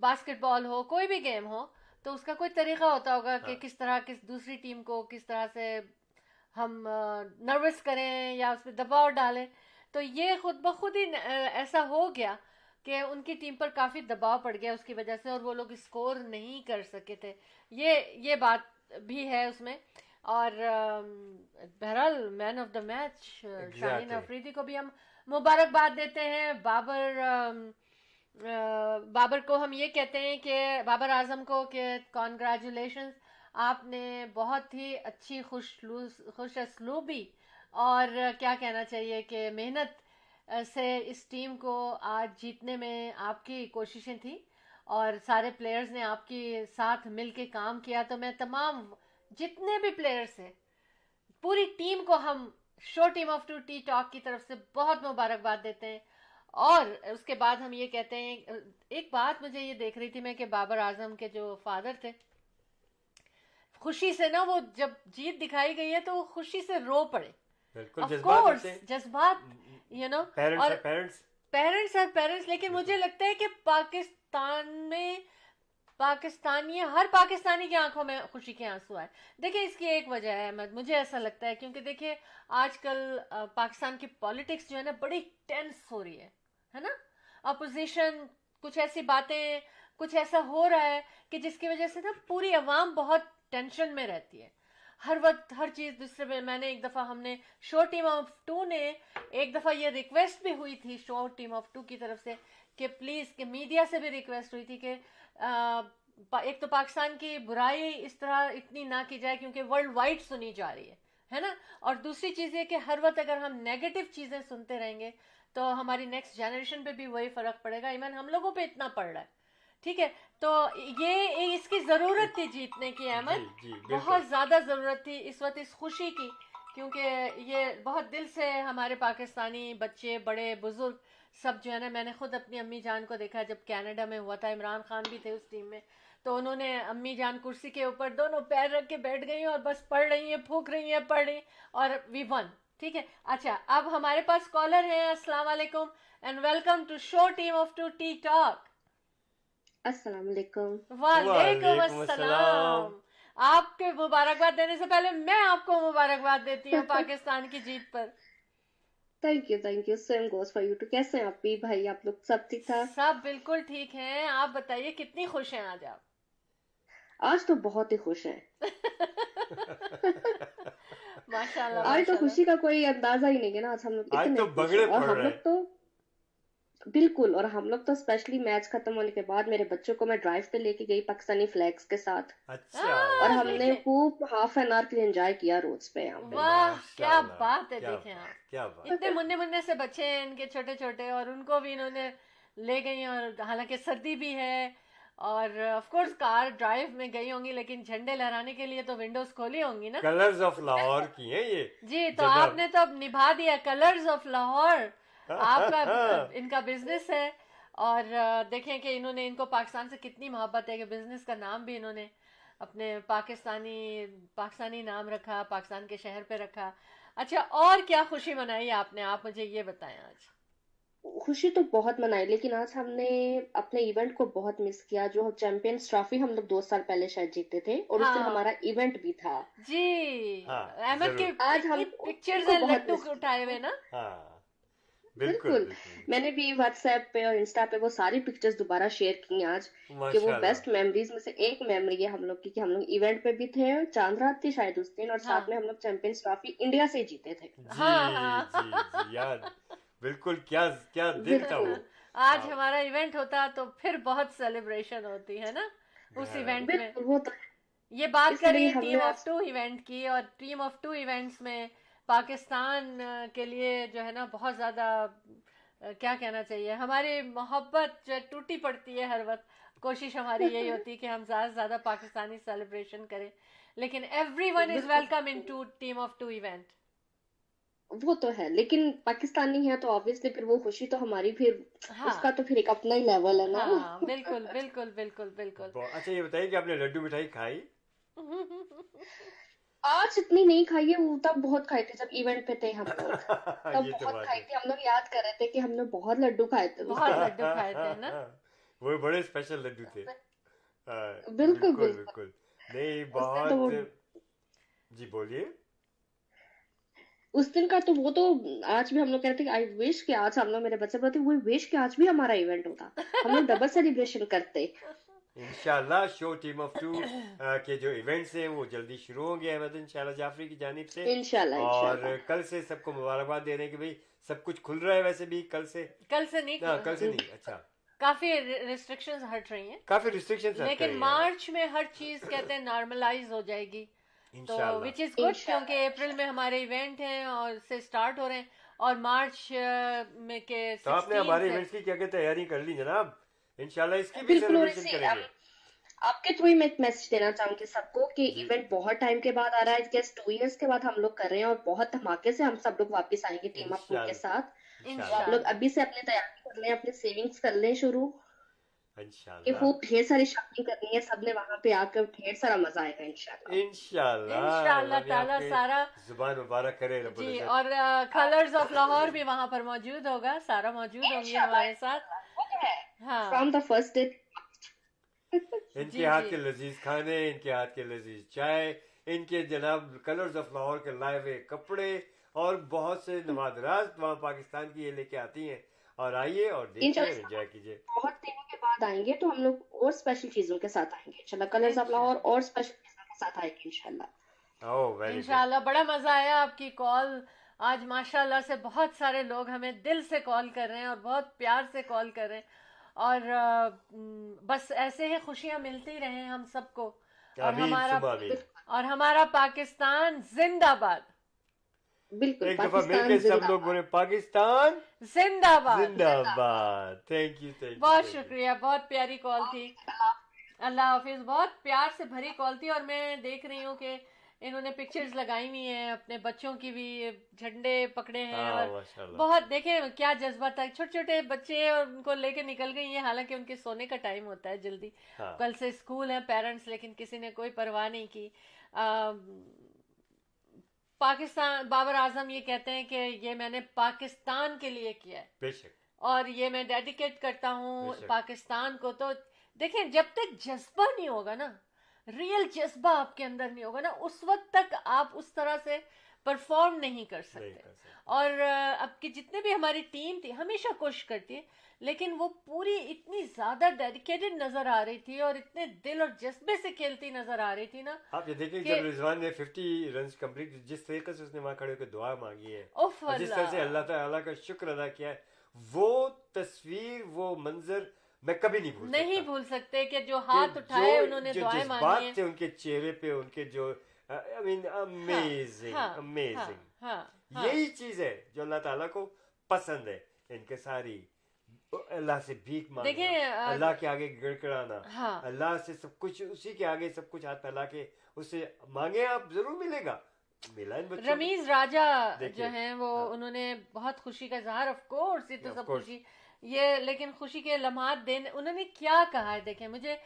बास्केटबॉल हो, कोई भी गेम हो, तो उसका कोई तरीका होता होगा कि किस तरह किस दूसरी टीम को किस तरह से हम नर्वस करें या उस पर दबाव डालें. तो ये खुद ब खुद ही ऐसा हो गया कि उनकी टीम पर काफ़ी दबाव पड़ गया उसकी वजह से, और वो लोग स्कोर नहीं कर सके थे. ये बात भी है उसमें. और बहरहाल man of the match Shaheen Afridi को भी हम मुबारकबाद देते हैं. बाबर को हम ये कहते हैं कि बाबर आजम को कि कॉन्ग्रेचुलेशंस, आपने बहुत ही अच्छी खुश असलूबी और क्या कहना चाहिए कि मेहनत से इस टीम को आज जीतने में आपकी कोशिशें थी और सारे प्लेयर्स ने आपके साथ मिलके काम किया, तो मैं तमाम जितने भी प्लेयर्स हैं, पूरी टीम को हम show team of two tea talk की तरफ से बहुत मुबारकबाद देते हैं। और उसके बाद हम ये कहते हैं, एक बात मुझे ये देख रही थी मैं कि बाबर आजम के जो फादर थे, खुशी से ना, वो जब जीत दिखाई गई है तो वो खुशी से रो पड़े। बिल्कुल Of जज्बात course, होते हैं। जज्बात, you know, पेरेंट्स और और पेरेंट्स पेरेंट्स और पेरेंट्स, लेकिन मुझे लगता है कि पाकिस्तान में हर पाकिस्तानी की आंखों में खुशी के आंसू आए। देखिए इसकी एक वजह है अहमद, मुझे ऐसा लगता है, क्योंकि देखिए आजकल पाकिस्तान की पॉलिटिक्स जो है ना बड़ी टेंस हो रही है ना। अपोजिशन, कुछ ऐसी बातें, कुछ ऐसा हो रहा है कि जिसकी वजह से ना पूरी अवाम बहुत टेंशन में रहती है हर वक्त, हर चीज दूसरे में। मैंने एक दफा, हमने शो टीम ऑफ टू ने एक दफा ये रिक्वेस्ट भी हुई थी शो टीम ऑफ टू की तरफ से कि प्लीज, कि मीडिया से भी रिक्वेस्ट हुई थी कि एक तो पाकिस्तान की बुराई इस तरह इतनी ना की जाए क्योंकि वर्ल्ड वाइड सुनी जा रही है ना। और दूसरी चीज ये कि हर वक्त अगर हम नेगेटिव चीजें सुनते रहेंगे तो हमारी नेक्स्ट जनरेशन पे भी वही फर्क पड़ेगा, इवन हम लोगों पे इतना पड़ रहा है। ठीक है, तो ये इसकी जरूरत थी जीतने की अहमद, बहुत ज्यादा जरूरत थी इस वक्त इस खुशी की, क्योंकि ये बहुत दिल से हमारे पाकिस्तानी बच्चे, बड़े बुजुर्ग सब जो है ना, मैंने खुद अपनी अम्मी जान को देखा जब कनाडा में हुआ था, इमरान खान भी थे उस टीम में, तो उन्होंने अम्मी जान कुर्सी के ऊपर दोनों पैर रख के बैठ गई और बस पढ़ रही हैं, फूक रही हैं, पढ़ रही, और वी वन। ठीक है, अच्छा अब हमारे पास कॉलर है। अस्सलाम वालेकुम and welcome to show team of two tea talk. अस्सलाम वालेकुम। वालेकुम अस्सलाम। आपके मुबारकबाद देने से पहले मैं आपको मुबारकबाद देती हूँ पाकिस्तान की जीत पर। Thank you, same goes for you too. कैसे हैं आप भी भाई, आप लोग सब ठीक ठाक? सब बिल्कुल ठीक हैं। आप बताइए कितनी खुश हैं आज आप? आज तो बहुत ही खुश हैं। माशाल्लाह, आज तो खुशी का कोई अंदाजा ही नहीं है ना। आज हम लोग आज तो बगड़े और पड़ हम रहे लोग तो बिल्कुल, और हम लोग तो स्पेशली मैच खत्म होने के बाद मेरे बच्चों को मैं ड्राइव पे लेके गई पाकिस्तानी फ्लैग्स के साथ, अच्छा, और हमने खूब हाफ एन आवर के लिए एंजॉय किया रोड्स पे यहाँ पे। वाह क्या माशाल्लाह, बात है। क्या देखें आप, क्या बात। इतने मुन्ने मुन्ने से बच्चे हैं इनके छोटे छोटे, और उनको भी इन्होंने ले गई, और हालांकि सर्दी भी है, और ऑफ कोर्स कार ड्राइव में गई होंगी, लेकिन झंडे लहराने के लिए तो विंडोज खोली होंगी ना। कलर्स ऑफ लाहौर की हैं ये जी, तो जनाब। आपने तो अब निभा दिया कलर्स ऑफ लाहौर। आपका इनका बिजनेस है, और देखें कि इनको पाकिस्तान से कितनी मोहब्बत है कि बिजनेस का नाम भी इन्होंने अपने पाकिस्तानी नाम रखा, पाकिस्तान के शहर पे रखा। अच्छा, और क्या खुशी मनाई आपने, आप मुझे ये बताएं। आज खुशी तो बहुत मनाई, लेकिन आज हमने अपने इवेंट को बहुत मिस किया। जो चैंपियंस ट्रॉफी हम लोग 2 साल पहले शायद जीते थे, और उस दिन हाँ। हमारा इवेंट भी था जी, हाँ, अहमद के आज हम पिक्चर्स उनको हैं बहुत लड्डू miss उठाए हुए ना। हाँ बिल्कुल। बिल्कुल मैंने भी व्हाट्सएप पे और इंस्टा पे वो सारी पिक्चर्स दोबारा शेयर की आज, कि वो माशाल्लाह। बेस्ट मेमोरीज में से एक मेमोरी है हम लोग की, कि हम लोग इवेंट पे भी थे, चांद रात थी शायद उस दिन, और हाँ। साथ में हम लोग चैंपियंस ट्रॉफी इंडिया से जीते थे। जी हाँ। जी यार, बिल्कुल क्या क्या दिन था वो। बिल्कुल। आज हमारा इवेंट होता तो फिर बहुत सेलिब्रेशन होती है ना उस हाँ। इवेंट में। बिल्कुल, वो तो ये बात इसलिए करें हमने टीम ऑफ आज- टू इवेंट की, और टीम ऑफ टू इवेंट्स में पाकिस्तान के लिए जो है ना बहुत ज़्यादा क्या कहना चाहिए, हमारी मोहब्बत जो है टूटी पड़ती है हर वक्त। कोशिश हमारी यही होती है कि हम ज़्यादा से ज़्यादा पाकिस्तानी सेलिब्रेशन करें, लेकिन everyone is welcome in to team of two event. वो तो है, लेकिन पाकिस्तानी है तो ऑब्वियसली फिर वो खुशी तो हमारी फिर हाँ। उसका तो फिर एक अपना ही लेवल है ना। हाँ बिल्कुल बिल्कुल बिल्कुल बिल्कुल। अच्छा ये बताइए कि आपने लड्डू मिठाई खाई? आज इतनी नहीं खाई है, वो तब बहुत खाए थे जब इवेंट पे थे हम लोग, तब ये तो बहुत बात खाई है। थी। हम लोग याद कर रहे थे कि हमने बहुत लड्डू खाए थे उस बहुत दिन। लड्डू खाए थे ना। वो बड़े स्पेशल लड्डू थे। बिल्कुल, बिल्कुल बिल्कुल। बिल्कुल। नहीं तो बहुत। वो- जी बोलिए। उस दिन का तो वो तो आज भी हम लोग कहते हैं, आई विश कि आज हम लोग, मेरे बच्चे बोलते वो विश कि आज भी हमारा इवेंट होता, हम लोग डबल सेलिब्रेशन करते। इंशाल्लाह शो टीम ऑफ टू के जो इवेंट्स हैं वो जल्दी शुरू होंगे अहमद इंशाल्लाह जाफरी की जानिब से। इंशाल्लाह और इंशाल्लाह। कल से सबको मुबारकबाद दे रहे हैं कि भाई सब कुछ खुल रहा है। वैसे भी कल से कल से नहीं, कल से नहीं। अच्छा, काफी रिस्ट्रिक्शंस हट रही हैं, काफी रिस्ट्रिक्शंस लेकिन मार्च में हर चीज कहते हैं नॉर्मलाइज हो जाएगी, तो इंशाल्लाह। विच इज गुड, इंशाल्लाह। क्योंकि अप्रैल में हमारे इवेंट हैं और से स्टार्ट हो रहे हैं, اور مارچ میں کے تو آپ نے 16 ہمارے سے ایونٹس کی کیا کہ تیاری کر لی جناب, انشاءاللہ اس کی بھی بالکل. اور سیلیبریشن اسے کریں گے. آپ کے تھرو ہی میں ایک میسج دینا چاہوں گی سب کو کہ جی. ایونٹ بہت ٹائم کے بعد آ رہا ہے, جیسے 2 ایئرس کے بعد ہم لوگ کر رہے ہیں, اور بہت دھماکے سے ہم سب لوگ واپس آئیں گے ٹیم اپ کے ساتھ. تو آپ لوگ ابھی سے اپنی تیاری کر لیں, اپنی سیونگز کر لیں شروع, کہ انشاءاللہ خوب ڈھیر ساری شاپنگ کرنی ہے سب نے وہاں پہ آ کر, ڈھیر سارا مزہ آئے گا انشاءاللہ. انشاءاللہ تعالیٰ سارا زبان مبارک کرے رب جی. العزت. اور کلرز آف لاہور بھی وہاں پر موجود ہوگا, سارا موجود ہوں گی ہمارے ساتھ. ہاں فرام دا فرسٹ ڈے. ان کے ہاتھ کے لذیذ کھانے, ان کے ہاتھ کے لذیذ چائے, ان کے جناب کلرز آف لاہور کے لائے ہوئے کپڑے اور بہت سے نوادرات وہاں پاکستان کی یہ لے کے آتی ہیں. اور آئیے اور دیکھیے اور انجوائے کیجیے. بہت دنوں کے بعد آئیں گے تو ہم لوگ اور اسپیشل چیزوں کے ساتھ آئیں گے انشاءاللہ. کلرز آف لاہور اور اسپیشل چیزوں کے ساتھ آئیں گے انشاءاللہ. انشاءاللہ. بڑا مزہ آیا آپ کی کال آج, ماشاءاللہ سے بہت سارے لوگ ہمیں دل سے کال کر رہے ہیں اور بہت پیار سے کال کر رہے ہیں, اور بس ایسے ہی خوشیاں ملتی رہیں ہم سب کو. اور ہمارا پاکستان زندہ باد. بالکل. ایک دفعہ مل کے سب لوگ بولے پاکستان زندہ باد. زندہ باد. Thank you. بہت شکریہ, بہت پیاری کال تھی. اللہ حافظ. بہت پیار سے بھری کال تھی, اور میں دیکھ رہی ہوں کہ انہوں نے پکچرز لگائی ہوئی ہیں اپنے بچوں کی بھی, جھنڈے پکڑے ہیں, اور بہت دیکھیں کیا جذبہ تھا. چھوٹے چھوٹے بچے اور ان کو لے کے نکل گئی ہیں, حالانکہ ان کے سونے کا ٹائم ہوتا ہے جلدی, کل سے اسکول ہیں پیرنٹس, لیکن کسی نے کوئی پرواہ نہیں کی. پاکستان, بابر اعظم یہ کہتے ہیں کہ یہ میں نے پاکستان کے لیے کیا ہے, بے شک, اور یہ میں ڈیڈیکیٹ کرتا ہوں پاکستان کو. تو دیکھیں جب تک جذبہ نہیں ہوگا نا, ریئل جذبہ آپ کے اندر نہیں ہوگا نا, اس وقت تک آپ اس طرح سے پرفارم نہیں کر سکتے. اور اب کی جتنے بھی ہماری ٹیم تھی ہمیشہ کوشش کرتی ہے, لیکن وہ پوری اتنی زیادہ ڈیڈیکیٹڈ نظر آ رہی تھی اور اتنے دل اور جذبے سے کھیلتی نظر آ رہی تھی نا. آپ یہ دیکھیں جب رضوان نے 50 رنز کمپلیٹ, جس طریقے سے اس نے وہاں کھڑے ہو کے دعا مانگی ہے, جس طرح سے اللہ تعالیٰ کا شکر ادا کیا ہے, وہ تصویر, وہ منظر میں کبھی نہیں بھول سکتے کہ جو ہاتھ اٹھائے انہوں نے دعائیں مانگی ہیں. بات تھے ان کے چہرے پہ, ان کے جو امیزنگ. یہی چیز ہے جو اللہ تعالیٰ کو پسند ہے. ان کے ساری اللہ سے بھیک مانگنا, اللہ کے آگے گڑگڑانا, اللہ سے سب کچھ, اسی کے آگے سب کچھ ہاتھ پھیلا کے اس سے مانگے, آپ ضرور ملے گا. رمیز راجہ جو ہیں وہ انہوں نے بہت خوشی کا اظہار, آف کورس یہ تو سب خوشی یہ, لیکن خوشی کے لمحات دینے انہوں نے کیا کہا ہے. دیکھیں مجھے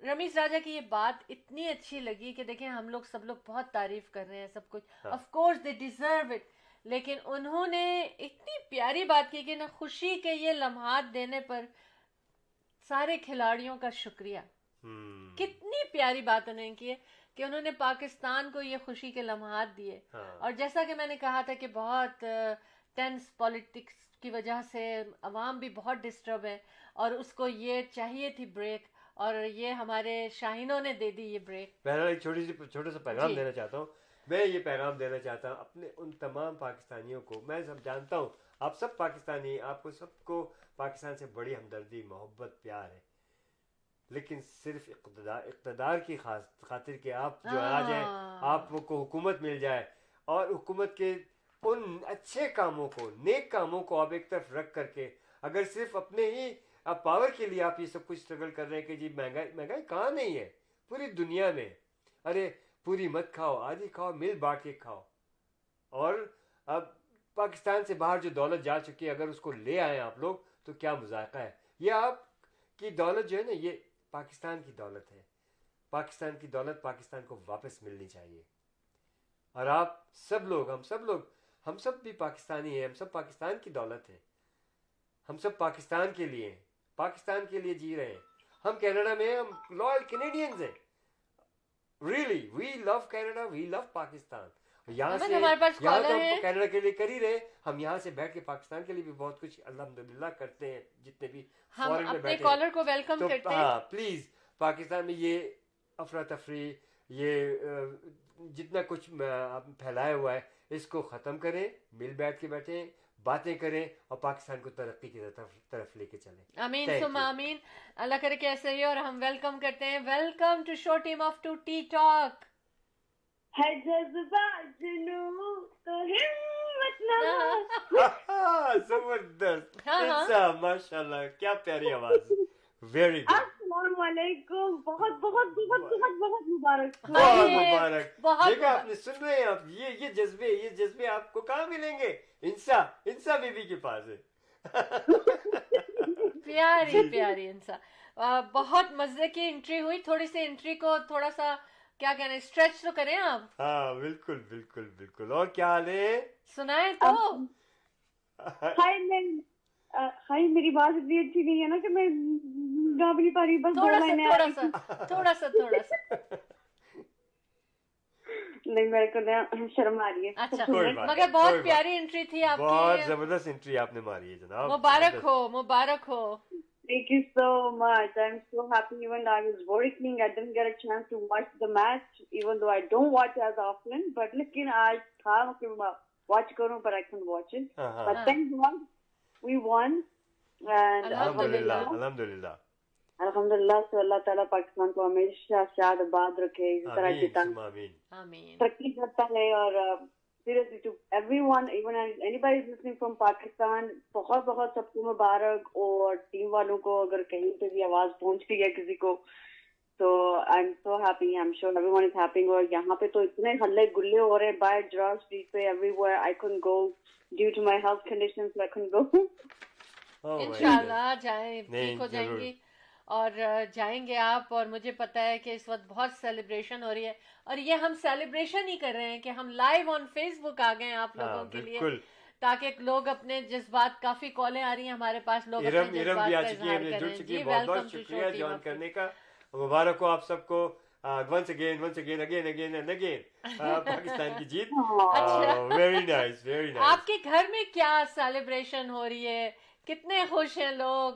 رمیز راجہ کی یہ بات اتنی اچھی لگی کہ دیکھیں ہم لوگ سب لوگ بہت تعریف کر رہے ہیں سب کچھ, of course they deserve it, لیکن انہوں نے اتنی پیاری بات کی کہ نا خوشی کے یہ لمحات دینے پر سارے کھلاڑیوں کا شکریہ. کتنی پیاری بات انہوں نے کی ہے کہ انہوں نے پاکستان کو یہ خوشی کے لمحات دیے. اور جیسا کہ میں نے کہا تھا کہ بہت ٹینس پالیٹکس کی وجہ سے عوام بھی بہت ڈسٹرب ہے, اور اس کو یہ چاہیے تھی بریک, اور یہ ہمارے شاہینوں نے دے دی یہ بریک. بہرحال ایک چھوٹا سا پیغام دینا چاہتا ہوں. میں یہ پیغام دینا چاہتا ہوں اپنے ان تمام پاکستانیوں کو. میں سب جانتا ہوں آپ سب پاکستانی, آپ کو سب کو پاکستان سے بڑی ہمدردی, محبت, پیار ہے, لیکن صرف اقتدار کی خاطر کہ آپ جو آ جائیں, آپ کو حکومت مل جائے, اور حکومت کے ان اچھے کاموں کو, نیک کاموں کو آپ ایک طرف رکھ کر کے, اگر صرف اپنے ہی پاور کے لیے آپ یہ سب کچھ اسٹرگل کر رہے ہیں کہ جی مہنگائی کہاں نہیں ہے پوری دنیا میں, ارے پوری مت کھاؤ, آدھی کھاؤ, مل بانٹ کے کھاؤ. اور اب پاکستان سے باہر جو دولت جا چکی ہے, اگر اس کو لے آئیں آپ لوگ تو کیا مذائقہ ہے. یہ آپ کی دولت جو ہے نا, یہ پاکستان کی دولت ہے. پاکستان کی دولت پاکستان کو واپس ملنی چاہیے. اور آپ سب لوگ, ہم سب بھی پاکستانی ہیں, ہم سب پاکستان کی دولت ہیں, ہم سب پاکستان کے لیے ہیں, پاکستان کے لیے جی رہے ہیں. ہم کینیڈا میں, ہم لویل کینیڈینز ہیں. ریئلی وی لو کینیڈا, وی لو پاکستان. یہاں سے تو ہم کینیڈا کے لیے کر ہی رہے, ہم یہاں سے بیٹھ کے پاکستان کے لیے بھی بہت کچھ الحمدللہ کرتے ہیں. جتنے بھی فورن میں بیٹھے کالر کو ویلکم کرتے ہیں. ہاں پلیز, پاکستان میں یہ افراتفری, یہ جتنا کچھ پھیلایا ہوا ہے, اس کو ختم کریں, مل بیٹھ کے بیٹھیں, باتیں کریں, اور پاکستان کو ترقی کی طرف لے کے چلیں. آمین ثم آمین. اللہ کرے کہ ایسے ہی. اور ہم ویلکم کرتے ہیں, welcome to show team of two tea talk. ہے جذبہ جنوں تو ہمت जबरदस्त हाँ, हाँ। इंसा माशाल्लाह क्या प्यारी आवाज वेरी गुड अस्सलामुअलैकुम बहुत बहुत बहुत बहुत बहुत मुबारक बहुत अरे, मुबारक बहुत देखा मुबारक। आपने सुन रहे हैं आप ये जज्बे आपको कहाँ मिलेंगे इंसा बीबी के पास है प्यारी प्यारी इंसान बहुत मजे की एंट्री हुई थोड़ी सी एंट्री को थोड़ा सा क्या कहना स्ट्रेच तो करें आप हाँ बिल्कुल बिल्कुल बिल्कुल और क्या हाल है सुनाए तो हाय मेरी बात इतनी अच्छी नहीं है ना कि मैं गा भी नहीं पा रही बस दो थोड़ा सा लाइनें थोड़ा आ रही सा थोड़ा सा थोड़ा सा नहीं मेरे को ना शर्म आ रही है अच्छा कोई बात मगर नहीं, बहुत कोई बात प्यारी एंट्री थी बहुत आपकी जबरदस्त एंट्री आपने मारी है जनाब मुबारक हो Thank you so much. I'm so happy. Even though I was working, I didn't get a chance to watch the match. Even though I don't watch as often, but लेकिन आज था कि watch करूँ, but I couldn't watch it. हाँ, But हाँ। thank God we won. And अल्हम्दुलिल्लाह अल्हम्दुलिल्लाह अल्हम्दुलिल्लाह से अल्लाह ताला पाकिस्तान को हमेशा शाद आबाद रखे इसी तरह आमीन जिता सुम्मा आमीन आमीन तरक्की करता है और seriously to everyone even anybody is listening from Pakistan बहुत बहुत सबको मुबारक और टीम वालों को अगर कहीं पे भी आवाज पहुंच रही है किसी को तो I'm so happy I'm sure everyone is happy और यहाँ पे तो इतने हल्ले गुल्ले हो रहे हैं by Gerard Street पे everywhere I couldn't go due to my health conditions so I couldn't go Oh my इंशाल्लाह जाए नहीं, ठीक हो जरूर। जाएंगी और जाएंगे आप और मुझे पता है कि इस वक्त बहुत सेलिब्रेशन हो रही है और ये हम सेलिब्रेशन ही कर रहे हैं कि हम लाइव ऑन फेसबुक आ गए हैं आप हाँ, लोगों के लिए बिल्कुल ताकि लोग अपने जज्बात काफी कॉलें आ रही हैं हमारे पास लोग इरम अपने इरम जज्बात भी आ का चुकी है इजहार हमने कर जुड़ रहे हैं चुकी जी है बहुत वेलकम बहुत टू शुक्रिया शो ज्वाइन करने का मुबारक हो आप सबको once again again and again Pakistan की जीत अच्छा। वेरी नाइस आपके घर में क्या सेलिब्रेशन हो रही है कितने खुश हैं लोग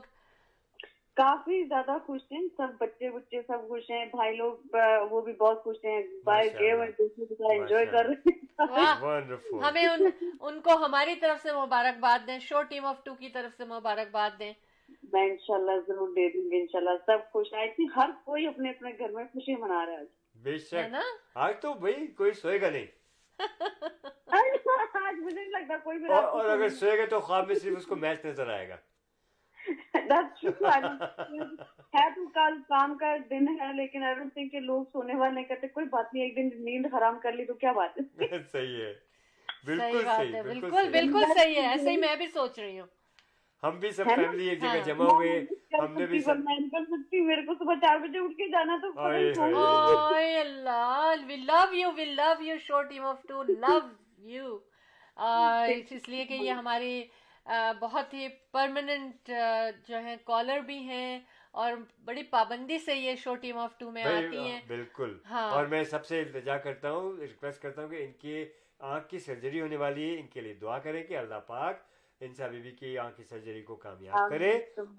काफी ज्यादा खुश हैं सब बच्चे बुच्चे सब खुश हैं भाई लोग वो भी बहुत खुश हैं भाई गेम एंजॉय कर रहे हैं वाह वंडरफुल हमें उनको हमारी तरफ से मुबारकबाद दें शो टीम ऑफ 2 की तरफ से मुबारकबाद दें मैं इंशाल्लाह जरूर दे दूंगी इंशाल्लाह सब खुश हैं आई थिंक हर कोई अपने अपने घर में खुशी मना रहा है है बेशक ना आज तो भाई कोई सोएगा नहीं आज मुझे नहीं लगता कोई भी और अगर सोएगा तो ख्वाब में सिर्फ उसको मैच नजर आएगा That's true. है तो कल काम का दिन है लेकिन आई डोंट थिंक कि लोग सोने वाले कहते कोई बात नहीं एक दिन नींद हराम कर ली तो क्या बात है सही है सही बिल्कुल बात सही है बिल्कुल बिल्कुल सही बिल्कुल सही है ऐसे ही मैं भी सोच रही हूँ हम भी सब है ना? फैमिली एक जगह हाँ। जमा हुए हमने भी सब मैं निकल सकती हूँ मेरे को सुबह 4 बजे उठ के जाना तो आए हाय। ओए Allah we love you show team of 2 love you इसलिए कि ये हमारी बहुत ही परमानेंट जो है कॉलर भी हैं और बड़ी पाबंदी से ये शो टीम ऑफ 2 में आती हैं बिल्कुल हाँ। और मैं सबसे इल्तिजा करता हूँ रिक्वेस्ट करता हूँ कि इनकी आंख की सर्जरी होने वाली है इनके लिए दुआ करें कि अल्लाह पाक इंसा बीबी की आंख की सर्जरी को कामयाब करे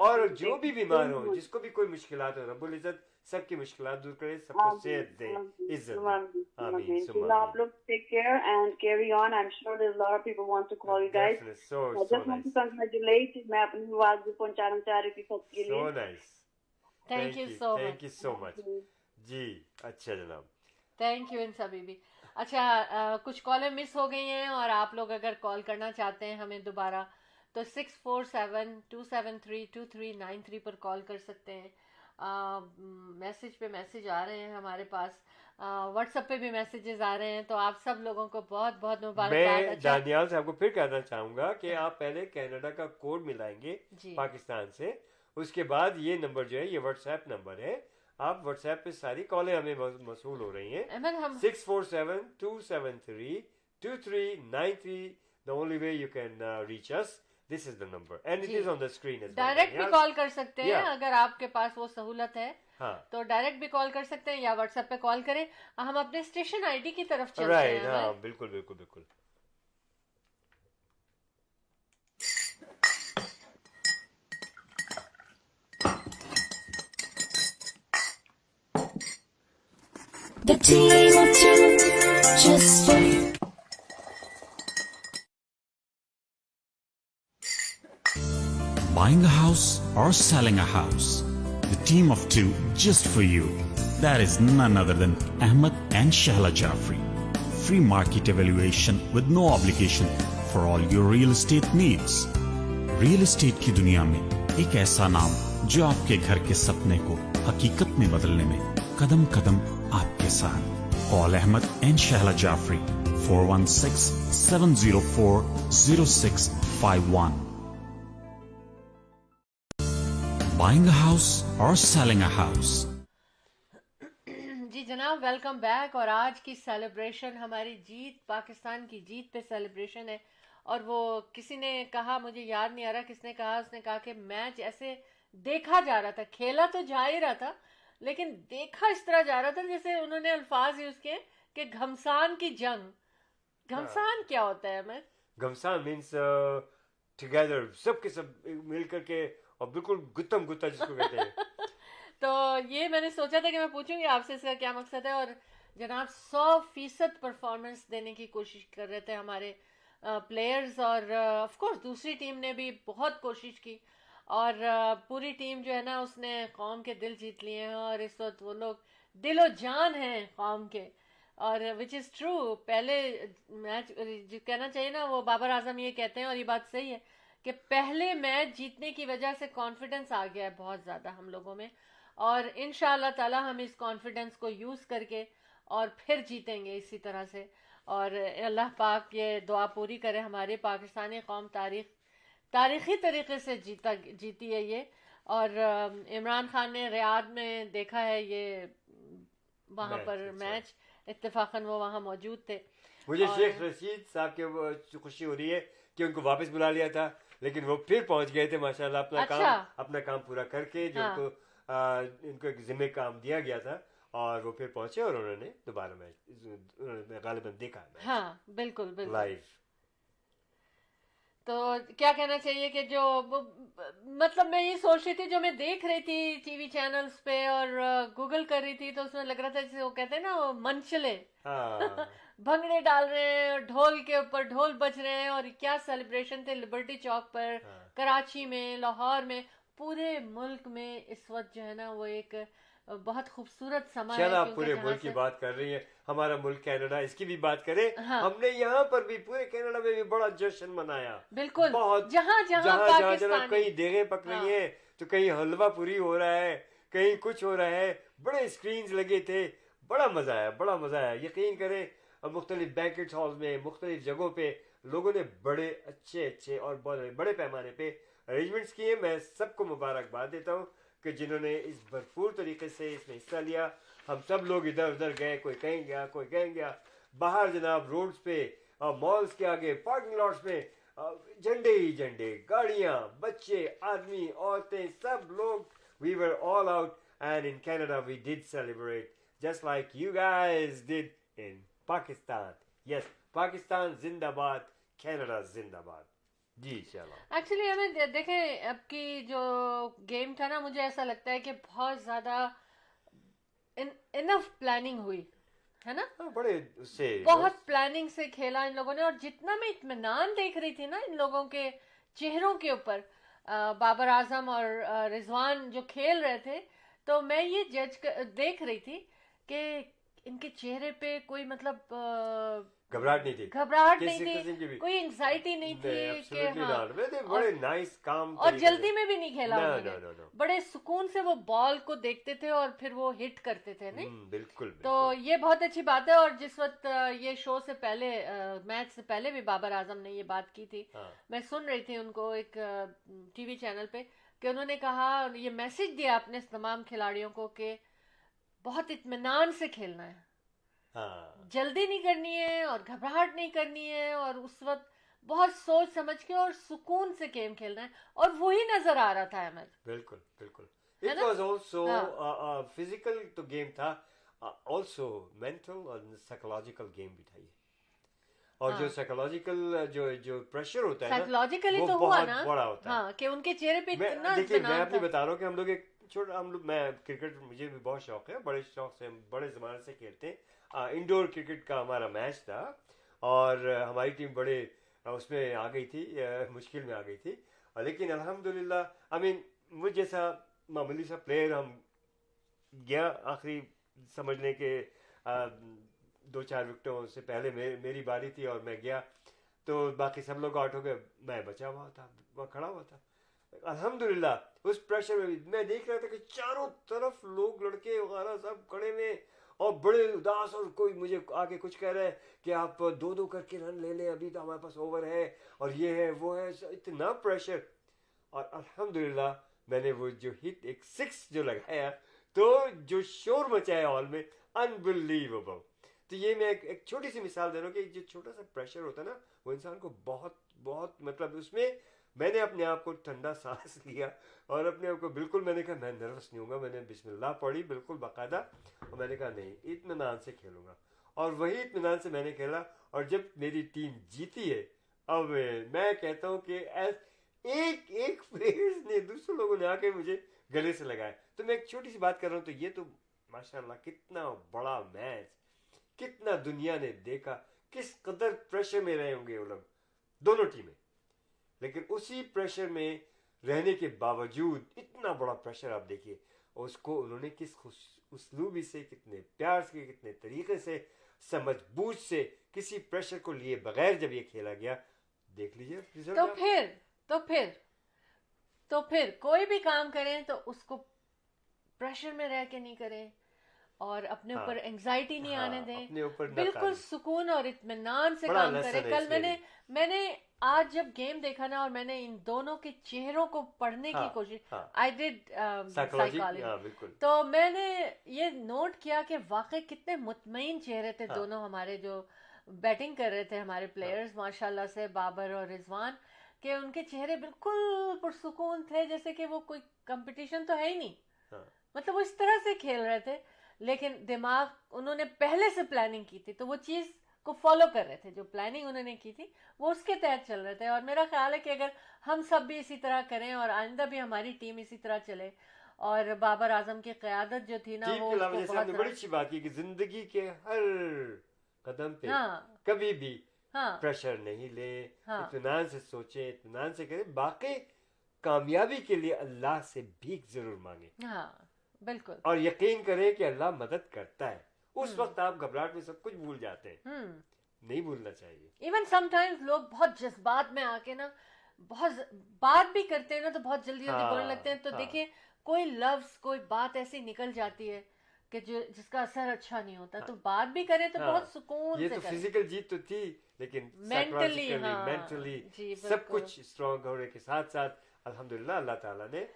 और जो भी बीमार हो जिसको भी कोई मुश्किलात हो रब्बुल इज्जत सबकी मुश्किलात दूर करे सबको सेहत दे इज्जत दे आमीन सुम्मा आप लोग take care and carry on I'm sure there's a lot of people want to call you guys Definitely. So I just want to nice congratulate मैं अपनी आवाज भी पहुंचाना चाह रही थी सबके so लिए nice thank you so thank much you so much जी अच्छा जनाब थैंक यू इंसा बीबी अच्छा कुछ कॉलें मिस हो गई हैं और आप लोग अगर कॉल करना चाहते हैं हमें दोबारा तो 647-273-2393 पर कॉल कर सकते हैं मैसेज पे मैसेज आ रहे हैं हमारे पास व्हाट्सएप पे भी मैसेजेस आ रहे हैं तो आप सब लोगों को बहुत बहुत मुबारकबाद मैं अच्छा दानियाल साहब को फिर कहना चाहूंगा कि आप पहले कनाडा का कोड मिलाएंगे जी पाकिस्तान से उसके बाद ये नंबर जो है ये व्हाट्सएप नंबर है आप व्हाट्सएप पे सारी कॉलें हमें मसूल हो रही हैं अहमद हम 647-273-2393 the only way you can reach us this is the number and it जी। is on the screen as well direct भी Daniel। कॉल कर सकते हैं Yeah। अगर आपके पास वो सहूलत है हाँ तो डायरेक्ट भी कॉल कर सकते हैं या व्हाट्सएप पे कॉल करें हम अपने स्टेशन आईडी की तरफ चलते राइट हैं हाँ बिल्कुल बिल्कुल बिल्कुल The team of 2 just for you. Buying a house or selling a house. The team of 2 just for you. That is none other than Ahmed and Shahla Jafri. Free market evaluation with no obligation for all your real estate needs. Real estate की दुनिया में एक ऐसा नाम जो आपके घर के सपने को हकीकत में बदलने में कदम कदम आपके साथ. Call Ahmed and Shahla Jafri 416-704-0651. Buying a house or selling a house? जी जनाब, वेलकम बैक. और आज की सेलिब्रेशन हमारी जीत, पाकिस्तान की जीत पे सेलिब्रेशन है. और वो किसी ने कहा, मुझे याद नहीं आ रहा किसने कहा, उसने कहा कि मैच ऐसे देखा जा रहा था, खेला तो जा ही रहा था लेकिन देखा इस तरह जा रहा था जैसे उन्होंने अल्फाज यूज किए कि घमसान की जंग. घमसान क्या होता है? मैं घमसान मीन्स टुगेदर, सब के सब मिल करके और बिल्कुल गुत्तम गुत्ता जिसको कहते हैं. तो ये मैंने सोचा था कि मैं पूछूंगी आपसे इसका क्या मकसद है. और जनाब 100% परफॉर्मेंस देने की कोशिश कर रहे थे हमारे प्लेयर्स. और ऑफ कोर्स दूसरी टीम ने भी बहुत कोशिश की और पूरी टीम जो है ना उसने कौम के दिल जीत लिए हैं. और इस वक्त वो लोग दिलो जान हैं कौम के. और विच इज़ ट्रू. पहले मैच जो कहना चाहिए ना, वो बाबर आजम ये कहते हैं और ये बात सही है कि पहले मैच जीतने की वजह से कॉन्फिडेंस आ गया है बहुत ज़्यादा हम लोगों में. और इंशाअल्लाह ताला हम इस कॉन्फिडेंस को यूज़ करके और फिर जीतेंगे इसी तरह से. और अल्लाह पाक ये दुआ पूरी करे, हमारे पाकिस्तानी कौम तारीख़ी तरीके से जीती है ये. और इमरान खान ने रियाद में देखा है ये वहाँ पर मैच, इत्तेफाकन वो वहाँ मौजूद थे. मुझे शेख रशीद साहब के खुशी हो रही है कि उनको वापस बुला लिया था लेकिन वो फिर पहुंच गए थे माशाल्लाह अपना काम पूरा करके जो इनको एक जिम्मे काम दिया गया था. और वो फिर पहुंचे और उन्होंने दोबारा मैच गालिबन देखा मैच. हाँ बिल्कुल बिल्कुल लाइव. तो क्या कहना चाहिए कि जो मतलब मैं ये सोच रही थी, जो मैं देख रही थी टीवी चैनल्स पे और गूगल कर रही थी, तो उसमें लग रहा था जैसे वो कहते हैं ना वो मनचले भंगड़े डाल रहे हैं, ढोल के ऊपर ढोल बज रहे हैं. और क्या सेलिब्रेशन थे लिबर्टी चौक पर, कराची में, लाहौर में, पूरे मुल्क में इस वक्त जो है ना वो एक बहुत खूबसूरत समय है. आप पूरे मुल्क की बात कर रही हैं, हमारा मुल्क कनाडा, इसकी भी बात करें. हमने यहाँ पर भी पूरे कनाडा में भी बड़ा जश्न मनाया. बिल्कुल, बहुत जहाँ कहीं देगें पक रही हैं तो कहीं हलवा पूरी हो रहा है, कहीं कुछ हो रहा है. बड़े स्क्रीन्स लगे थे, बड़ा मजा आया. यकीन करें मुख्तलिफ बैंकेट हॉल में, मुख्तलिफ जगहों पे लोगों ने बड़े अच्छे और बहुत बड़े पैमाने पे अरेंजमेंट्स किए. मैं सबको मुबारकबाद देता हूँ कि जिन्होंने इस भरपूर तरीके से इसमें हिस्सा लिया. हम सब लोग इधर उधर गए, कोई कहीं गया, बाहर जनाब रोड्स पे, मॉल्स के आगे, पार्किंग लॉट्स में झंडे ही झंडे, गाड़ियाँ, बच्चे, आदमी, औरतें, सब लोग. We were all out and in Canada we did celebrate just like you guys did in Pakistan. Yes, Pakistan जिंदाबाद, Canada जिंदाबाद. जी चलो. एक्चुअली हमें देखें अब की जो गेम था ना, मुझे ऐसा लगता है कि बहुत ज़्यादा इनफ प्लानिंग हुई है ना. बड़े उससे बहुत प्लानिंग से खेला इन लोगों ने. और जितना मैं इत्मीनान देख रही थी ना इन लोगों के चेहरों के ऊपर, बाबर आजम और रिजवान जो खेल रहे थे, तो मैं ये देख रही थी कि इनके चेहरे पे कोई मतलब घबराहट नहीं थी, कोई एंजाइटी नहीं थी कि बड़े नाइस काम और जल्दी में भी नहीं खेला उन्होंने. बड़े सुकून से वो बॉल को देखते थे और फिर वो हिट करते थे. नहीं बिल्कुल. तो ये बहुत अच्छी बात है. और जिस वक्त ये शो से पहले, मैच से पहले भी बाबर आजम ने ये बात की थी. मैं सुन रही थी उनको एक टीवी चैनल पे कि उन्होंने कहा, ये मैसेज दिया अपने तमाम खिलाड़ियों को कि बहुत इत्मीनान से खेलना है, जल्दी नहीं करनी है और घबराहट नहीं करनी है, और उस वक्त बहुत सोच समझ के और सुकून से गेम खेलना है. और वही नजर आ रहा था अहमद. बिल्कुल. इट वाज आल्सो फिजिकल तो गेम था, आल्सो मेंटल और साइकोलॉजिकल गेम भी था ये. और जो साइकोलॉजिकल जो प्रेशर होता है ना, साइकोलॉजिकली तो हुआ ना, बड़ा होता है कि उनके चेहरे पे इतना. देखिए मैं आपको बता रहा हूँ कि हम लोग मैं क्रिकेट, मुझे भी बहुत शौक है, बड़े शौक से हम बड़े ज़माने से खेलते हैं. इंडोर क्रिकेट का हमारा मैच था और हमारी टीम बड़े उसमें आ गई थी, मुश्किल में आ गई थी. लेकिन अल्हम्दुलिल्लाह मुझ जैसा मामूली सा प्लेयर हम गया आखिरी समझने के 2-4 विकेटों से पहले मेरी बारी थी और मैं गया तो बाकी सब लोग आउट हो गए, मैं बचा हुआ था, वहाँ खड़ा हुआ था। अल्हम्दुलिल्लाह उस प्रेशर में भी मैं देख रहा था कि चारों तरफ लोग, लड़के वगैरह सब खड़े हुए और बड़े उदास, और कोई मुझे आके कुछ कह रहा है कि आप 2-2 करके रन ले लें, अभी तो हमारे पास ओवर है और ये है वो है, इतना प्रेशर। और अल्हम्दुलिल्लाह मैंने वो जो हिट, एक 6 जो लगाया, तो जो शोर मचाया हॉल में, अनबिलीवेबल। तो ये मैं एक छोटी सी मिसाल दे रहा हूँ कि जो छोटा सा प्रेशर होता है ना, वो इंसान को बहुत बहुत, मतलब उसमें मैंने अपने आप को ठंडा सांस लिया और अपने आप को बिल्कुल, मैंने कहा मैं नर्वस नहीं होऊंगा, मैंने बिस्मिल्लाह पढ़ी बिल्कुल बाकायदा, और मैंने कहा नहीं, इत्मीनान से खेलूंगा। और वही इत्मीनान से मैंने खेला, और जब मेरी टीम जीती है, अब मैं कहता हूँ कि एक एक प्लेयर्स ने, दूसरे लोगों ने आके मुझे गले से लगाया। तो मैं एक छोटी सी बात कर रहा हूँ, तो ये तो माशाल्लाह कितना बड़ा मैच, कितना दुनिया ने देखा, किस कदर प्रेशर में रहे होंगे वो लोग, दोनों टीमें। लेकिन उसी प्रेशर में रहने के बावजूद, इतना बड़ा प्रेशर आप देखिए, उसको उन्होंने किस उसलूबी से, कितने प्यार से, कितने तरीके से, समझबूझ से, किसी प्रेशर को लिए बगैर जब ये खेला गया, देख लीजिए रिजल्ट। तो फिर कोई भी काम करें तो उसको प्रेशर में रह के नहीं करें, और अपने ऊपर एंजाइटी नहीं आने दें, बिल्कुल सुकून और इत्मीनान से काम करें। कल मैंने आज जब गेम देखा ना, और मैंने इन दोनों के चेहरों को पढ़ने की कोशिश, आई डिड साइकोलॉजी, तो मैंने ये नोट किया कि वाकई कितने मुतमईन चेहरे थे दोनों हमारे जो बैटिंग कर रहे थे, हमारे प्लेयर्स माशाल्लाह से, बाबर और रिजवान, कि उनके चेहरे बिल्कुल पुरसुकून थे, जैसे कि वो कोई कंपटीशन तो है ही नहीं, मतलब वो इस तरह से खेल रहे थे। लेकिन दिमाग उन्होंने पहले से प्लानिंग की थी, तो वो चीज़ को फॉलो कर रहे थे, जो प्लानिंग उन्होंने की थी वो उसके तहत चल रहे थे। और मेरा ख्याल है कि अगर हम सब भी इसी तरह करें, और आइंदा भी हमारी टीम इसी तरह चले, और बाबर आजम की क़यादत जो थी ना, वो बहुत बड़ी अच्छी बात की कि जिंदगी के हर कदम पे कभी भी प्रेशर नहीं ले, इत्मीनान से सोचें, इत्मीनान से करें, बाकी कामयाबी के लिए अल्लाह से भीख जरूर मांगे, बिल्कुल, और यकीन करें कि अल्लाह मदद करता है। उस वक्त आप घबराहट में सब कुछ भूल जाते हैं, नहीं भूलना चाहिए। इवन समटाइम्स लोग बहुत जज्बात में आके ना, बहुत बात भी करते हैं ना, तो बहुत जल्दी बोलने लगते हैं, तो देखिए कोई लफ्ज, कोई बात ऐसी निकल जाती है कि जिसका असर अच्छा नहीं होता, तो बात भी करें तो बहुत सुकून ये से तो करें। फिजिकल जीत तो थी, लेकिन मेंटली सब कुछ स्ट्रॉन्ग होने के साथ साथ अल्हम्दुलिल्लाह अल्लाह ताला ने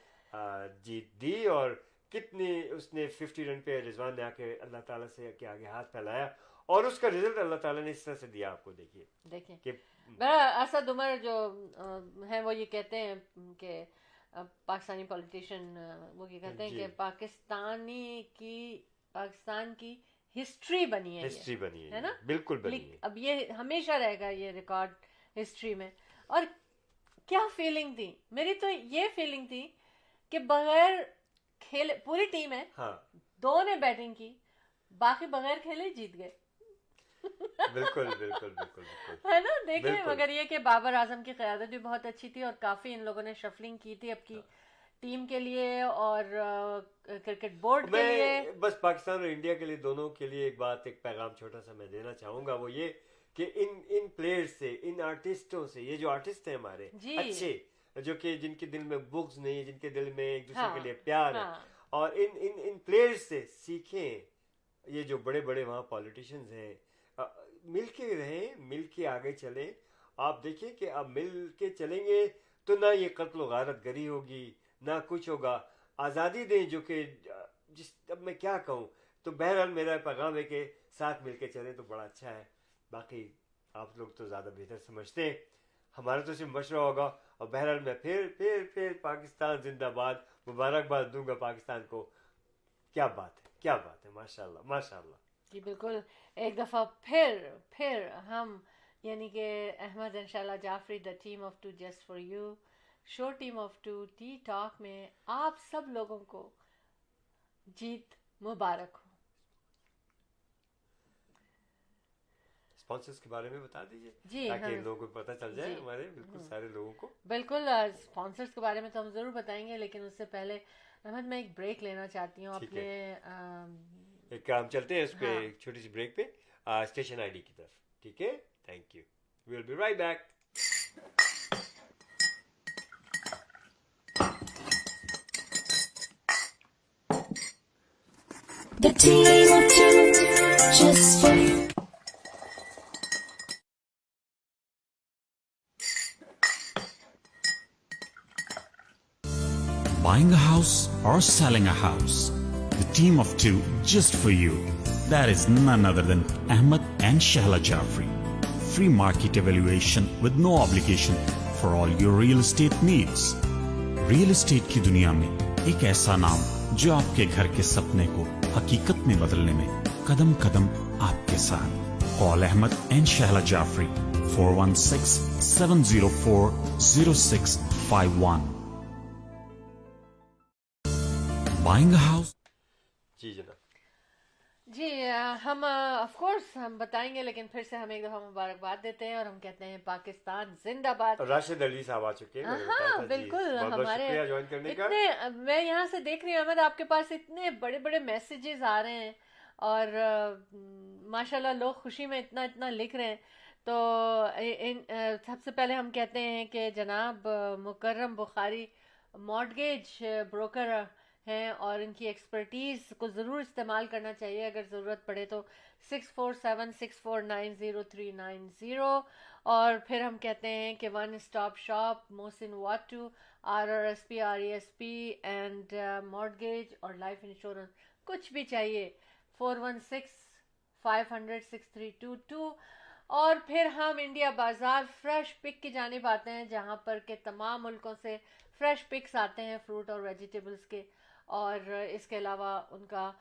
जीत दी। और कितनी उसने 50 रन पे रिजवान ने आके अल्लाह ताला से के आगे हाथ फैलाया, और उसका रिजल्ट अल्लाह ताला ने इस तरह से दिया। आपको देखिए कि बड़ा असद उमर जो है, वो ये कहते हैं कि पाकिस्तानी पॉलिटिशियन वो ये कहते हैं कि पाकिस्तान की हिस्ट्री बनी है ना, बिल्कुल बनी है। अब ये हमेशा रहेगा ये रिकॉर्ड हिस्ट्री में। और क्या फीलिंग थी मेरी, तो ये फीलिंग थी कि बगैर खेले, पूरी टीम है, दो ने बैटिंग की, बाकी बगैर खेले जीत गए। बिल्कुल है ना, देखिए, मगर ये कि बाबर आजम की क़यादत भी बहुत अच्छी थी, और काफी इन लोगों ने शफलिंग की थी अपनी टीम के लिए और क्रिकेट बोर्ड के लिए। बस पाकिस्तान और इंडिया के लिए, दोनों के लिए एक पैगाम छोटा सा मैं देना चाहूंगा, वो ये कि इन प्लेयर्स से, इन आर्टिस्टों से, ये जो आर्टिस्ट हैं हमारे अच्छे, जो कि जिनके दिल में बुग्ज नहीं, जिनके दिल में एक दूसरे के लिए प्यार है, और इन प्लेयर्स से सीखें। ये जो बड़े बड़े वहाँ पॉलिटिशियंस हैं, मिल के रहें, मिल के आगे चलें। आप देखिए कि अब मिल के चलेंगे तो ना ये कत्ल गारत गरी होगी, ना कुछ होगा। आज़ादी दें, जो कि अब मैं क्या कहूँ, तो बहरहाल मेरा पैगाम है कि साथ मिल के चलें तो बड़ा अच्छा है। बाकी आप लोग तो ज़्यादा बेहतर समझते हैं, हमारा तो सिर्फ मशवरा होगा। और बहरहाल मैं फिर पाकिस्तान जिंदाबाद, मुबारकबाद दूंगा पाकिस्तान को। क्या बात है, माशाल्लाह। जी बिल्कुल, एक दफ़ा फिर हम, यानी कि अहमद इंशाल्लाह Jafri, the team of 2 just for you, show team of 2 tea talk में आप सब लोगों को जीत मुबारक हो। स्पॉन्सर्स के बारे में बता दीजिए जी, ताकि लोगों को पता चल जाए, हमारे बिल्कुल सारे लोगों को। बिल्कुल, स्पॉन्सर्स के बारे में तो हम ज़रूर बताएंगे, लेकिन उससे पहले अहमद, मैं एक ब्रेक लेना चाहती हूँ अपने। एक काम चलते हैं उस पे, एक छोटी सी ब्रेक पे स्टेशन आईडी की तरफ, ठीक है? Thank you. We'll be right back. The team of two, just for you. Buying a house or selling a house? The team of two just for you. That is none other than Ahmed and Shahla Jafri. Free market evaluation with no obligation for all your real estate needs. Real estate की दुनिया में एक ऐसा नाम जो आपके घर के सपने को हकीकत में बदलने में कदम कदम आपके साथ. Call Ahmed and Shahla Jafri 416-704-0651. Buying a house? जी जनाब. जी हम ऑफ कोर्स हम बताएंगे, लेकिन फिर से हम एक दफ़ा मुबारकबाद देते हैं और हम कहते हैं पाकिस्तान जिंदाबाद. राशिद अली साहब आ चुके हैं. हाँ बिल्कुल. हमारे ज्वाइन करने का. इतने मैं यहाँ से देख रही हूँ अहमद, आपके पास इतने बड़े बड़े मैसेजेस आ रहे हैं और माशाल्लाह लोग खुशी में इतना इतना लिख रहे हैं. तो सबसे पहले हम कहते हैं कि जनाब मुकर्रम बुखारी मॉर्टगेज ब्रोकर हैं और इनकी एक्सपर्टीज़ को ज़रूर इस्तेमाल करना चाहिए. अगर ज़रूरत पड़े तो 6476490390. और फिर हम कहते हैं कि वन स्टॉप शॉप मोहसिन वाटू RRSP RESP एंड मॉर्टगेज और लाइफ इंश्योरेंस कुछ भी चाहिए 416-500-6322. और फिर हम इंडिया बाज़ार फ्रेश पिक की जानिब आते हैं, जहाँ पर के तमाम मुल्कों से फ्रेश पिक्स आते हैं फ्रूट और वेजिटेबल्स के. और इसके अलावा उनका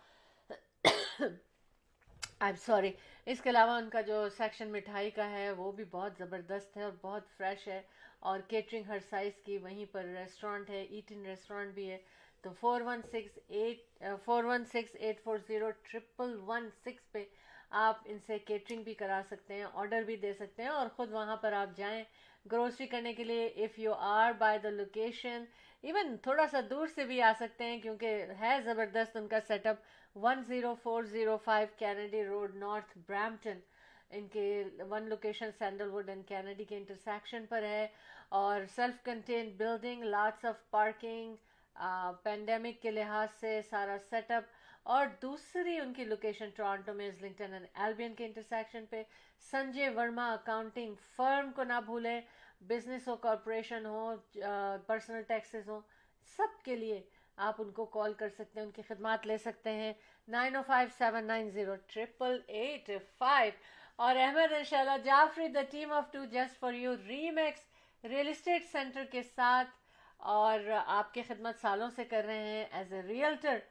इसके अलावा उनका जो सेक्शन मिठाई का है वो भी बहुत ज़बरदस्त है और बहुत फ्रेश है. और केटरिंग हर साइज़ की, वहीं पर रेस्टोरेंट है, ईट इन रेस्टोरेंट भी है. तो 416-840-116 पे आप इनसे केटरिंग भी करा सकते हैं, ऑर्डर भी दे सकते हैं और ख़ुद वहाँ पर आप जाएं ग्रोसरी करने के लिए. If you are by the location, even थोड़ा सा दूर से भी आ सकते हैं क्योंकि है ज़बरदस्त उनका setup. 10405 Kennedy road north Brampton. इनके one location Sandalwood and Kennedy के इंटरसेक्शन पर है. और self contained building, lots of parking, pandemic के लिहाज से सारा सेटअप. और दूसरी उनकी लोकेशन टोरंटो में इज़लिंगटन एंड एल्बियन के इंटरसेक्शन पे. संजय वर्मा अकाउंटिंग फर्म को ना भूलें. बिजनेस हो, कॉरपोरेशन हो, पर्सनल टैक्सेस हो, सब के लिए आप उनको कॉल कर सकते हैं, उनकी खिदमत ले सकते हैं. 9057908885. और Ahmed and Shahla Jafri the team of two just for you Remax real estate centre के साथ और आपकी खिदमत सालों से कर रहे हैं एज ए रियल्टर.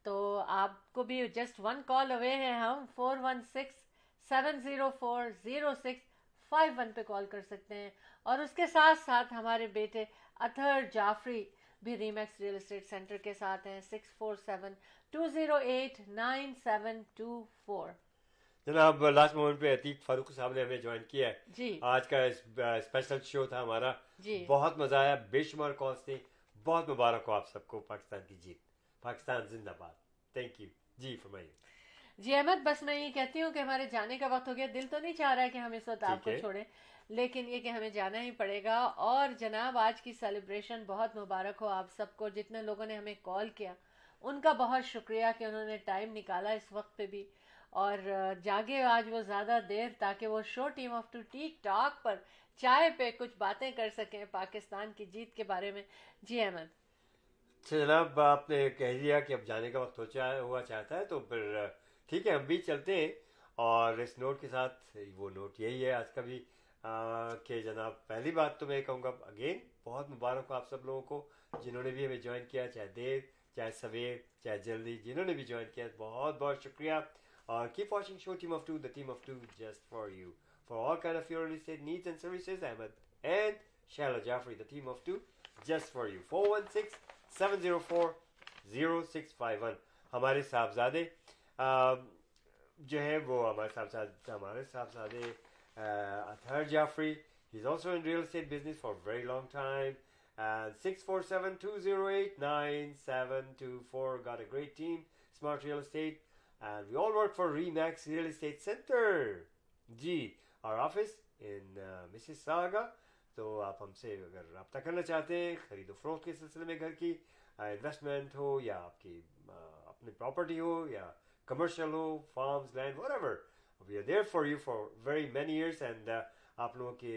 तो आपको भी जस्ट वन कॉल अवे हैं हम. 416-704-0651 पे कॉल कर सकते हैं. और उसके साथ साथ हमारे बेटे अतहर जाफरी भी रीमैक्स रियल एस्टेट सेंटर के साथ हैं. 647-208-9724. जनाब लास्ट मोमेंट पे अतीक फारूक साहब ने हमें ज्वाइन किया है जी. आज का स्पेशल शो था हमारा जी. बहुत मजा आया, बेशुमार कॉल्स थी. बहुत मुबारक हो आप सबको. पाकिस्तान की जीत, पाकिस्तान जिंदाबाद. थैंक यू जी. फरमाइए जी अहमद. बस मैं ये कहती हूँ कि हमारे जाने का वक्त हो गया. दिल तो नहीं चाह रहा है कि हम इस वक्त आपको छोड़ें, लेकिन ये कि हमें जाना ही पड़ेगा. और जनाब आज की सेलिब्रेशन बहुत मुबारक हो आप सबको. जितने लोगों ने हमें कॉल किया उनका बहुत शुक्रिया कि उन्होंने टाइम निकाला इस वक्त पे भी और जागे आज वो ज़्यादा देर, ताकि वो show team of two tea talk पर चाय पे कुछ बातें कर सकें पाकिस्तान की जीत के बारे में. जी अहमद. अच्छा जनाब, आपने कह दिया कि अब जाने का वक्त हुआ चाहता है, तो फिर ठीक है हम भी चलते हैं. और इस नोट के साथ, वो नोट यही है आज का भी कि जनाब पहली बात तो मैं कहूँगा अगेन बहुत मुबारक हो आप सब लोगों को जिन्होंने भी हमें ज्वाइन किया, चाहे देर चाहे सवेर चाहे जल्दी, जिन्होंने भी ज्वाइन किया बहुत बहुत शुक्रिया. और keep watching show team of two, the team of two just for you, for all kind of your real estate needs and services. Ahmed and Shahla Jafri, the team of two just for you. 416-704-0651. हमारे साहबजादे जो है वो हमारे साहबजादे Athar Jafri, he is also in real estate business for a very long time. And 647-208-9724. Got a great team, Smart Real Estate, and we all work for Remax Real Estate Center. Ji. our office in Mississauga. तो आप हमसे अगर रब्ता करना चाहते हैं ख़रीद फ़रोख्त के सिलसिले में, घर की इन्वेस्टमेंट हो या आपकी अपनी प्रॉपर्टी हो या कमर्शियल हो, farms, land, whatever, we are there for you for very many years. And आप लोगों की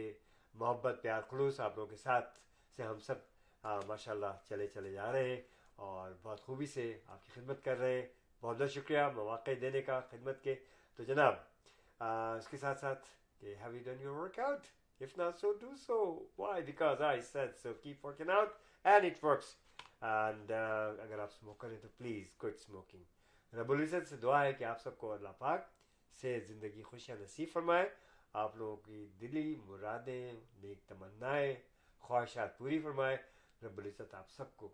मोहब्बत, प्यार, खुलूस आप लोगों के साथ से हम सब माशाल्लाह चले जा रहे हैं और बहुत खूबी से आपकी खिदमत कर रहे हैं. बहुत बहुत शुक्रिया मौक़े देने का खिदमत के. तो जनाब इसके साथ साथ कि have you done your workout? If not, so do so. Why? Because I said so. Keep working out and it works. And अगर आप स्मोक करें तो प्लीज़ quit smoking. रब्बुल इज़्ज़त से दुआ है कि आप सबको अल्लाह पाक से ज़िंदगी खुशियाँ नसीब फरमाए, आप लोगों की दिली मुरादें, नेक तमन्नाएं, ख्वाहिशात पूरी फरमाए. रब्बुल इज़्ज़त आप सबको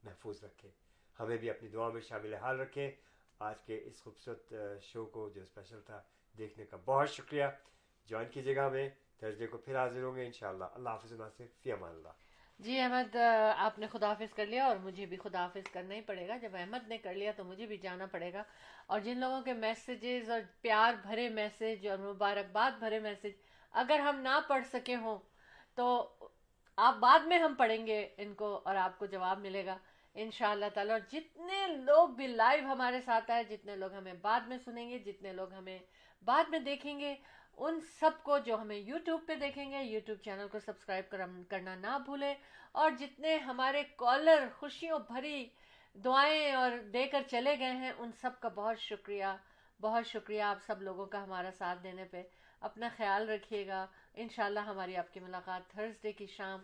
महफूज रखे, हमें भी अपनी दुआ में शामिल हाल रखें. आज के इस खूबसूरत शो को जो स्पेशल था देखने का बहुत शुक्रिया. ज्वाइन कीजिएगा हमें, थर्सडे को फिर हाजिर होंगे इंशाल्लाह. अल्लाह हाफ़िज़ नासिर, फ़ी अमान अल्लाह. जी अहमद, आपने खुदाफिज कर लिया और मुझे भी खुदाफिज करना ही पड़ेगा. जब अहमद ने कर लिया तो मुझे भी जाना पड़ेगा. और जिन लोगों के मैसेजेस और प्यार भरे मैसेज और मुबारकबाद भरे मैसेज अगर हम ना पढ़ सके हों तो आप बाद में हम पढ़ेंगे इनको और आपको जवाब मिलेगा इंशाअल्लाह ताला. और जितने लोग भी लाइव हमारे साथ आए, जितने लोग हमें बाद में सुनेंगे, जितने लोग हमें बाद में देखेंगे, उन सबको जो हमें YouTube पे देखेंगे, YouTube चैनल को सब्सक्राइब करना ना भूलें. और जितने हमारे कॉलर खुशियों भरी दुआएं और देकर चले गए हैं, उन सब का बहुत शुक्रिया आप सब लोगों का हमारा साथ देने पे. अपना ख्याल रखिएगा. इंशाल्लाह हमारी आपकी मुलाकात थर्सडे की शाम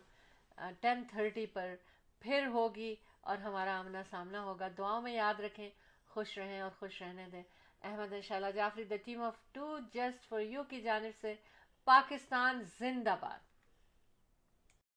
10:30 पर फिर होगी और हमारा आमना सामना होगा. दुआओं में याद रखें, खुश रहें और खुश रहने दें. अहमद इंशाल्लाह Jafri the team of 2 just for you की जानिब से पाकिस्तान जिंदाबाद.